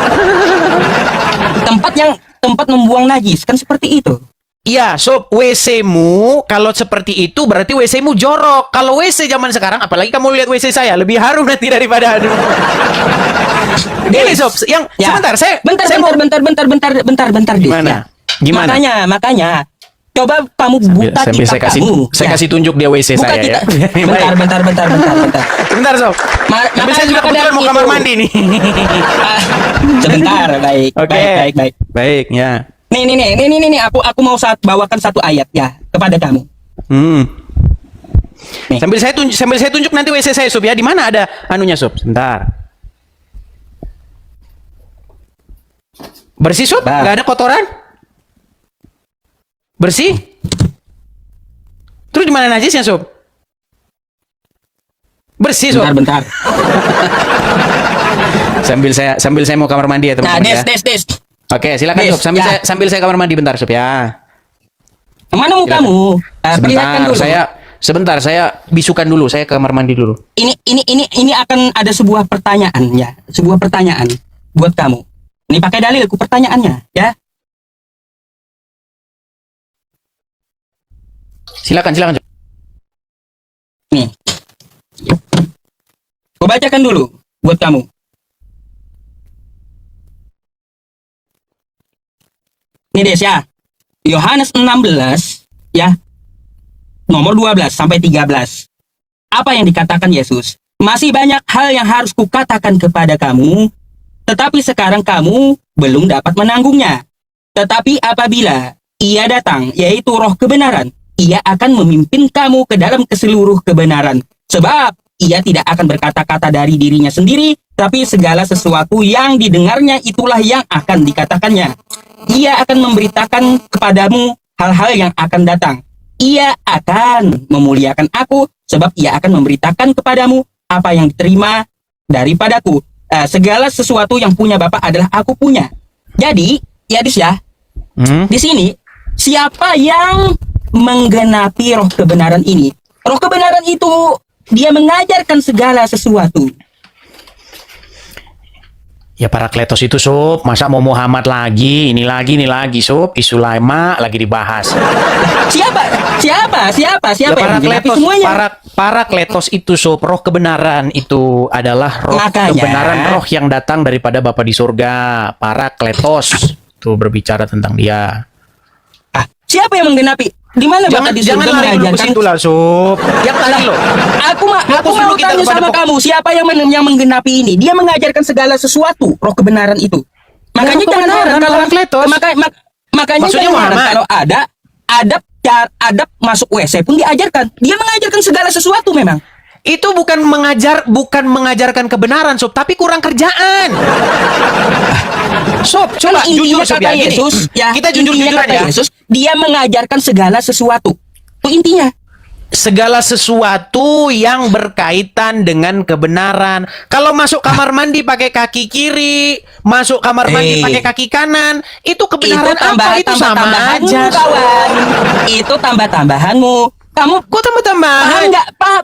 Tempat membuang najis kan seperti itu. Iya, Sob, WC-mu kalau seperti itu berarti WC-mu jorok. Kalau WC zaman sekarang, apalagi kamu lihat WC saya, lebih harum nanti daripada aduh. Ini Sob, yang Ya. sebentar, saya bentar, Dis, Gimana? ya. Gimana? Makanya coba kamu buka Sambil kitab kamu. saya Ya. kasih tunjuk dia WC Buka saya ya. kitab. Baik. Bentar. Sebentar, Sob. Tapi saya juga kebetulan mau kamar mandi nih. Sebentar, baik. Oke. Baik. Baik, ya. Nih, aku mau bawakan satu ayat ya kepada kamu. Nih. Sambil saya tunjuk nanti WC saya, Sob ya. Di mana ada anunya, Sob? Sebentar. Bersih, Sob? Bah. Nggak ada kotoran? Bersih? Terus di mana najisnya, Sob? Bersih, Sob. Bentar. Sambil saya mau kamar mandi ya, Nah, teman-teman ya. Des. Oke, silakan, Des, Sob. Sambil saya kamar mandi bentar, Sob ya. Mana mau Silakan. kamu? Perlihatkan dulu. Sebentar, saya bisukan dulu, saya ke kamar mandi dulu. Ini akan ada sebuah pertanyaan ya, sebuah pertanyaan buat kamu. Ini pakai dalilku pertanyaannya, ya. Silakan, Sob. Nih. Kau bacakan dulu buat kamu. Nih Des ya. Yohanes 16 ya. Nomor 12 sampai 13. Apa yang dikatakan Yesus? Masih banyak hal yang harus kukatakan kepada kamu, tetapi sekarang kamu belum dapat menanggungnya. Tetapi apabila Ia datang, yaitu Roh kebenaran, Ia akan memimpin kamu ke dalam keseluruh kebenaran. Sebab Ia tidak akan berkata-kata dari dirinya sendiri, tapi segala sesuatu yang didengarnya itulah yang akan dikatakannya. Ia akan memberitakan kepadamu hal-hal yang akan datang. Ia akan memuliakan aku, sebab Ia akan memberitakan kepadamu apa yang diterima daripadaku. Segala sesuatu yang punya Bapa adalah aku punya. Jadi, ya Dis ya, di sini siapa yang menggenapi roh kebenaran ini? Roh kebenaran itu dia mengajarkan segala sesuatu. Ya Parakletos itu, Sob. Masa mau Muhammad lagi? Ini lagi, Sob. Isu lama lagi dibahas. Siapa Ya yang menggenapi Parakletos, semuanya? Parakletos itu, Sob. Roh kebenaran itu adalah roh Makanya. kebenaran, roh yang datang daripada Bapa di surga. Parakletos itu berbicara tentang dia. Siapa yang menggenapi? Di mana Bapak di Jangan surga lari dulu ke mengajarkan? situ lah, Sob. Yang tadi loh. Aku Fokus mau dulu kita tanya kepada sama kamu, siapa yang menggenapi ini? Dia mengajarkan segala sesuatu, roh kebenaran itu. Makanya roh jangan kebenaran, heran kalau Parakletos. makanya Maksudnya jangan heran Muhammad. kalau ada adab masuk WC pun diajarkan. Dia mengajarkan segala sesuatu memang. Itu bukan mengajarkan kebenaran, Sob, tapi kurang kerjaan. Sob, coba Kan jujur, intinya Sob, kata ya. Gini, Yesus, ya, kita intinya jujur-jujuran kata ya. Yesus, dia mengajarkan segala sesuatu. Itu intinya. Segala sesuatu yang berkaitan dengan kebenaran. Kalau masuk kamar mandi pakai kaki kiri, masuk kamar mandi pakai kaki kanan, itu kebenaran apa? Itu sama aja. Kawan. Itu tambah-tambahanmu. Kamu Kok tambah-tambahan?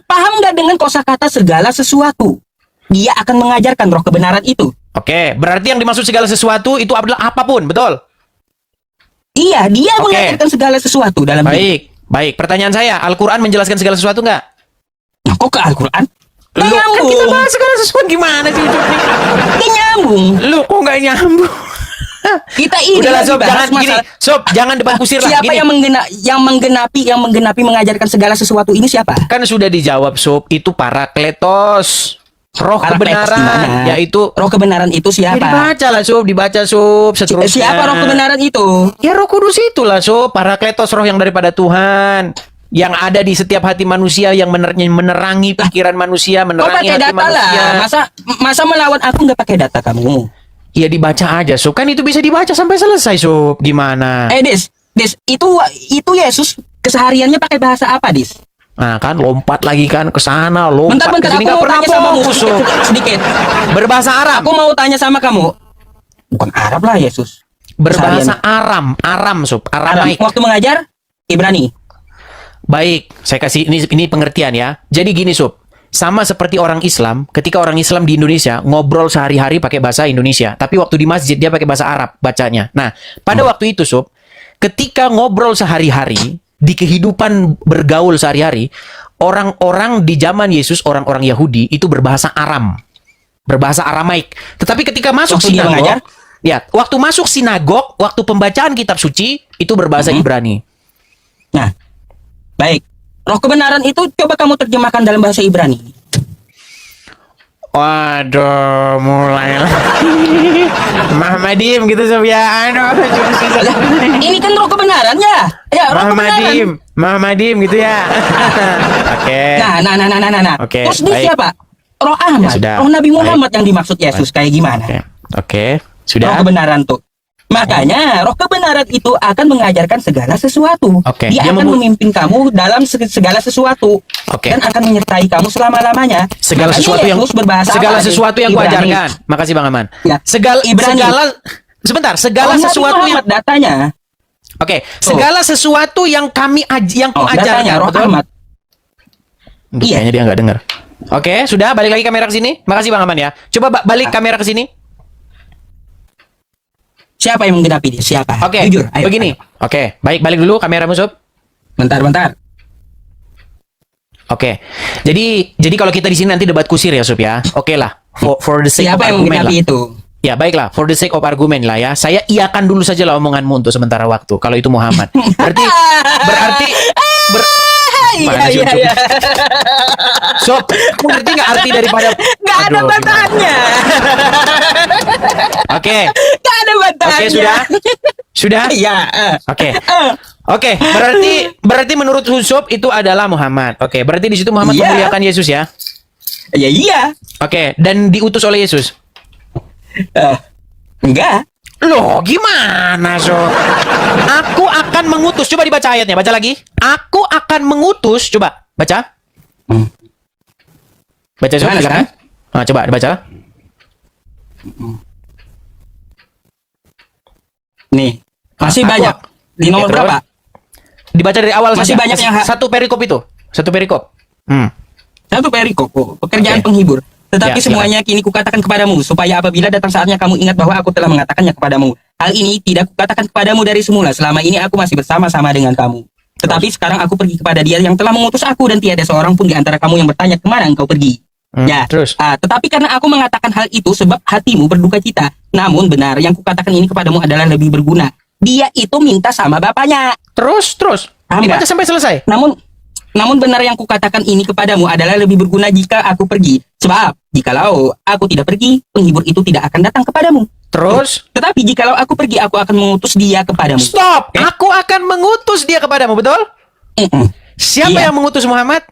paham nggak dengan kosakata segala sesuatu? Dia akan mengajarkan roh kebenaran itu. Oke, berarti yang dimaksud segala sesuatu itu adalah apapun, betul? Iya, dia Oke. mengajarkan segala sesuatu dalam hidup. Baik. Pertanyaan saya, Al-Quran menjelaskan segala sesuatu nggak? Nah, kok ke Al-Quran? Nggak Loh, kan nyambung. kita bahas segala sesuatu gimana sih? Nggak nyambung. Lu kok nggak nyambung? Kita ini Udahlah, lagi Sob, bahas jangan gini. masalah- Sob, jangan debat kusir lah. Siapa Gini. yang menggenapi mengajarkan segala sesuatu ini siapa? Kan sudah dijawab, Sob. Itu Parakletos. Roh Parakletos kebenaran, gimana? yaitu Roh kebenaran itu ya, siapa? dibaca lah, Sob, dibaca, Sob, seterusnya. Siapa roh kebenaran itu? Ya Roh Kudus itulah, Sob. Parakletos, roh yang daripada Tuhan. yang ada di setiap hati manusia, yang menerangi pikiran manusia, Kau menerangi pakai hati data manusia. lah. Masa melawan aku nggak pakai data kamu? Ya dibaca aja, Sob. Kan itu bisa dibaca sampai selesai, Sob. Gimana? Dis, itu Yesus kesehariannya pakai bahasa apa, Dis? Nah kan lompat lagi kan ke sana, lompat Bentar, ke sini, aku nggak mau pernah tanya sama kamu fokus, Sob. sedikit. Berbahasa Arab. Aku mau tanya sama kamu. Bukan Arab lah, Yesus. Berbahasa Keseharian. Aram, Sob. Arab. Aramaik. Waktu mengajar Ibrani. Baik, saya kasih ini pengertian ya. Jadi gini, Sob. Sama seperti orang Islam, ketika orang Islam di Indonesia ngobrol sehari-hari pakai bahasa Indonesia, tapi waktu di masjid dia pakai bahasa Arab bacanya. Nah, pada waktu itu, Sob, ketika ngobrol sehari-hari di kehidupan bergaul sehari-hari, orang-orang di zaman Yesus, orang-orang Yahudi itu berbahasa Aram, berbahasa Aramaik. Tetapi ketika masuk Waktu dia mengajar? sinagog, ya, waktu masuk sinagog, waktu pembacaan kitab suci itu berbahasa Ibrani. Nah, baik. Roh kebenaran itu coba kamu terjemahkan dalam bahasa Ibrani. Waduh, mulai lagi. Mahmadim gitu, Sob ya. Aduh, Ini kan roh kebenaran ya? Ya, roh kebenaran. Mahmadim gitu ya. Oke. Nah. Oke, Terus dia baik. siapa? Roh Ahmad, Ya sudah. roh Nabi Muhammad yang dimaksud Yesus kayak gimana? Oke. Roh Sudah. kebenaran tuh. Makanya roh kebenaran itu akan mengajarkan segala sesuatu. Oke, Dia dia akan memimpin kamu dalam segala sesuatu. Oke. Dan akan menyertai kamu selama-lamanya. Segala Makanya sesuatu yang Yesus berbahasa apa? sesuatu yang Ibrani. kuajarkan. Makasih Bang Aman. Ya. Segala Ibrani. segala Roh Nabi sesuatu yang Muhammad datanya. Oke, segala sesuatu yang yang Oh, kuajarkan, datanya roh betul? Ahmad. Iya. Kayaknya dia nggak dengar. Oke, sudah balik lagi kamera ke sini. Makasih Bang Aman ya. Coba balik kamera ke sini. Siapa yang menggenapi dia? Siapa? Oke, Jujur. Ayo, begini. ayo. Oke, balik dulu kameramu, Sob. Bentar. Oke. Jadi kalau kita di sini nanti debat kusir ya, Sob ya. Oke lah. For the sake of Siapa yang argument lah. menggenapi itu? Ya baiklah, for the sake of argument lah ya. Saya iakan dulu saja lah omonganmu untuk sementara waktu. Kalau itu Muhammad. Berarti Mana sih, Ucup? Sob, kamu ngerti nggak arti daripada Gak ada Aduh, bantahannya. Oke. Gak ada bantahannya. Oke, sudah? Iya. Oke, berarti menurut Sob itu adalah Muhammad. Oke, berarti di situ Muhammad Iya. memuliakan Yesus ya. Ya iya. Oke, dan diutus oleh Yesus. Enggak. Loh, gimana, Sob? Aku akan mengutus. Coba dibaca ayatnya, baca lagi. Aku akan mengutus. Coba, baca. Baca, Sob, Gimana silakan. Coba dibaca. Nih, masih Aku- banyak. Di nomor Oke, terus? berapa? Dibaca dari awal Masih saja. banyak yang Satu perikop itu. Satu perikop. Satu perikop, pekerjaan Oke. penghibur. Tetapi Ya, semuanya kini kukatakan kepadamu, supaya apabila datang saatnya kamu ingat bahwa aku telah mengatakannya kepadamu. Hal ini tidak kukatakan kepadamu dari semula, selama ini aku masih bersama-sama dengan kamu. Tetapi sekarang aku pergi kepada dia yang telah mengutus aku, dan tiada seorang pun di antara kamu yang bertanya kemana engkau pergi. Ya, Terus. tetapi karena aku mengatakan hal itu sebab hatimu berduka cita. Namun benar, yang kukatakan ini kepadamu adalah lebih berguna. Dia itu minta sama bapaknya. Terus. Paham Dibaca nggak? sampai selesai. Namun benar yang kukatakan ini kepadamu adalah lebih berguna jika aku pergi. Sebab, jikalau aku tidak pergi, penghibur itu tidak akan datang kepadamu. Terus. Tetapi jikalau aku pergi, aku akan mengutus dia kepadamu. Stop. Aku akan mengutus dia kepadamu, betul? Siapa Iya. yang mengutus Muhammad?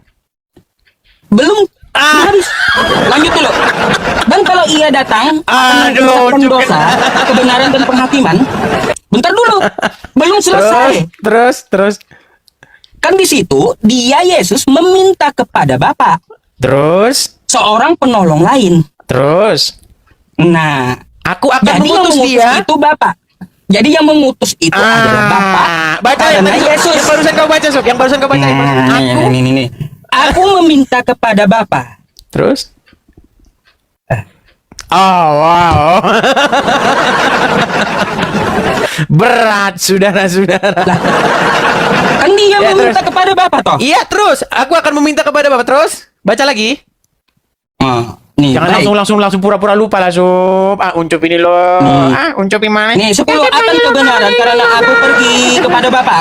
Belum habis. Lanjut dulu. Dan kalau ia datang, akan Aduh, mengucapkan cukup. dosa, kebenaran dan penghakiman. Bentar dulu. Belum selesai. Terus. Kan di situ, dia Yesus meminta kepada Bapa Terus. seorang penolong lain. Terus. Nah, Aku akan jadi yang mengutus mengutus dia. itu Bapak. Jadi yang mengutus itu adalah Bapak. Baca yang Karena tadi, Yesus. yang barusan kau baca, Sob. Yang barusan kau baca. Aku. Nih. Aku meminta kepada Bapa. Terus. Oh, wow. Berat, saudara-saudara. Kan dia Ya, meminta terus. kepada Bapa toh. Iya, terus. Aku akan meminta kepada Bapak. Terus. Baca lagi. Nih, Jangan baik. langsung pura-pura lupa lah, Sob. Uncup ini loh. Uncup ini mana? Nih, 10 akan kebenaran karena aku pergi kepada Bapa.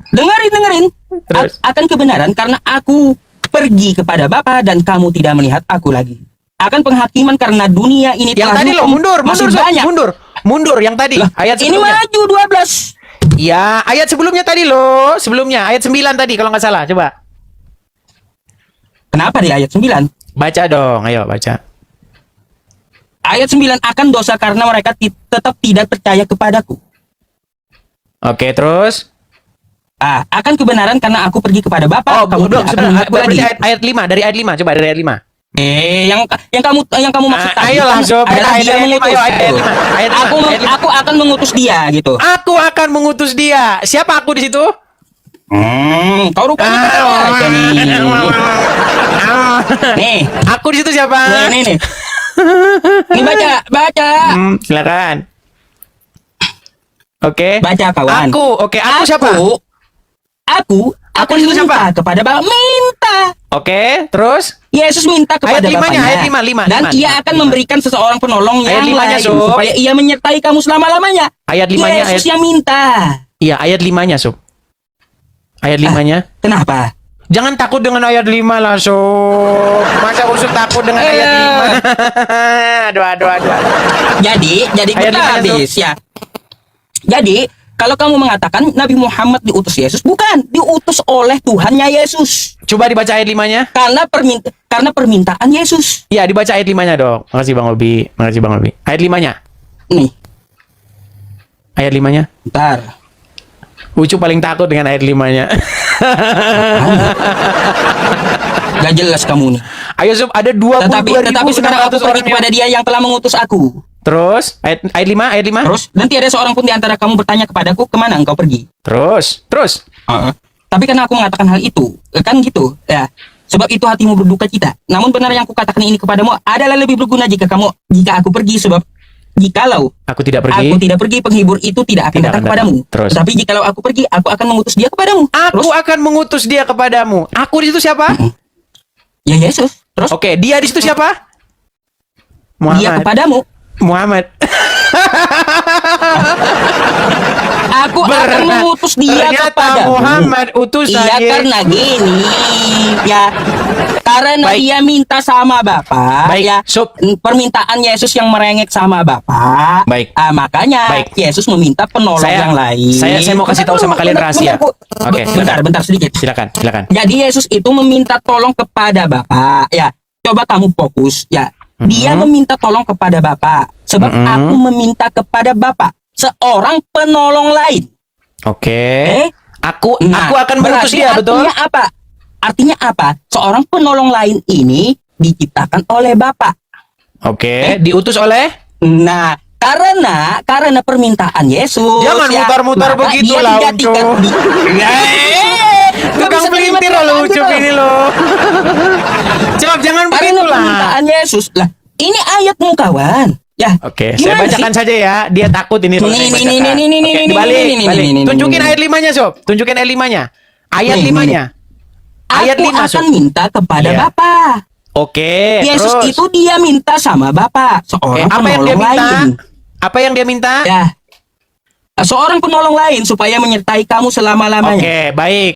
Dengerin. Terus. Akan kebenaran karena aku pergi kepada Bapa dan kamu tidak melihat aku lagi. Akan penghakiman karena dunia ini Yang telah tadi loh, hukum mundur, masih Sob. banyak. Mundur yang tadi. Lah, Ayat ini sebelumnya. maju 12. Ya, ayat sebelumnya tadi loh. Sebelumnya, ayat 9 tadi kalau nggak salah. Coba. Kenapa di ayat 9? Baca dong, ayo baca. Ayat 9, akan dosa karena mereka tetap tidak percaya kepadaku. Oke, terus? Akan kebenaran karena aku pergi kepada Bapa. Oh, kamu dong, tidak akan mengaku lagi. ayat 5, dari ayat 5, coba dari ayat 5. Yang kamu maksud tadi ayolah, kan Sob, adalah ayat dia 5, mengutus. ayo, ayat gitu. 5, ayat 5, ayat 5. Aku akan mengutus dia gitu. Aku akan mengutus dia. Siapa aku di situ? Kau rupanya tahu aja nih. Nih, Aku di situ siapa? nih. Nih baca. Silakan. Oke. Baca kawan. Aku siapa? Aku di situ minta siapa? kepada Bapa. Minta. Oke, terus? Yesus minta kepada Ayat 5-nya, Bapaknya. ayat 5, Dan ia akan memberikan seseorang penolong Ayat yang 5-nya, lain Sob. supaya ia menyertai kamu selama-lamanya. Ayat 5-nya, Yesus yang minta. Iya, ayat 5-nya, Sob. Ayat 5-nya. Kenapa? Jangan takut dengan ayat 5 lah, Sob. Masa usut takut dengan ayat 5? Aduh. Jadi Ayat kita 5-nya, Sob. habis ya. Jadi kalau kamu mengatakan Nabi Muhammad diutus Yesus, bukan, diutus oleh Tuhannya Yesus. Coba dibaca ayat 5-nya. Karena permintaan Yesus. Iya, dibaca ayat 5-nya dong. Makasih Bang Obi. Ayat 5-nya. Nih, Ayat 5-nya. bentar. Ucu paling takut dengan ayat 5-nya. Gak jelas kamu nih. Ayo, Sob, ada 22.600 Tetapi sekarang aku pergi orang kepada dia yang telah mengutus aku. Terus, ayat 5. Terus, dan tiada seorang pun di antara kamu bertanya kepadaku, kemana engkau pergi? Terus. Tapi karena aku mengatakan hal itu, kan gitu, ya. Sebab itu hatimu berduka cita. Namun benar yang kukatakan ini kepadamu adalah lebih berguna jika aku pergi, sebab jikalau Aku tidak aku pergi. tidak pergi, penghibur itu tidak akan Tidak datang akan kepadamu. datang. Terus. Tapi jikalau aku pergi, aku akan mengutus dia kepadamu. Aku Terus, akan mengutus dia kepadamu. Aku di situ siapa? ya Yesus. Terus, Oke, dia di situ siapa? dia kepadamu. Muhammad. Aku akan mengutus dia Ternyata kepadamu. Muhammad utusan Iya, Yesus. karena gini, ya, karena Baik. dia minta sama Bapa, Baik, ya, Sob. permintaan Yesus yang merengek sama Bapa. Baik. Makanya Baik. Yesus meminta penolong yang lain. Saya mau kasih tahu sama kalian rahasia. Oke, bentar sedikit. Silakan. Jadi Yesus itu meminta tolong kepada Bapa. Ya, coba kamu fokus. Ya, dia meminta tolong kepada Bapa. Sebab aku meminta kepada Bapa seorang penolong lain. Oke. Aku Nah, akan mengutus berarti dia, betul? Artinya apa? Artinya apa? Seorang penolong lain ini diciptakan oleh Bapa. Oke, diutus oleh? Nah, karena permintaan Yesus. Jangan ya, mutar-mutar maka begitu dia lah, digantikan Ucup. di- Nggak Tukang bisa terima pelintir lo, kenyataan Ucup gitu. ini lo. Coba jangan Karena begitu lah. permintaan Yesus lah. Ini ayatmu kawan. Ya. Oke, saya gimana bacakan sih? saja ya. Dia takut ini kalau saya Nih, bacakan. nih, Oke, nih, dibalik, nih, balik. nih, Tunjukin nih. ayat 5-nya, Sob. Tunjukin ayat 5-nya. Ayat Nih, 5-nya. Ayat Aku 5, akan Sob. minta kepada Iya. Bapa. Oke, Yesus terus. itu dia minta sama Bapa, Oke, seorang apa yang dia penolong minta? lain. Apa yang dia minta? Ya. Seorang penolong lain supaya menyertai kamu selama-lamanya. Oke, baik.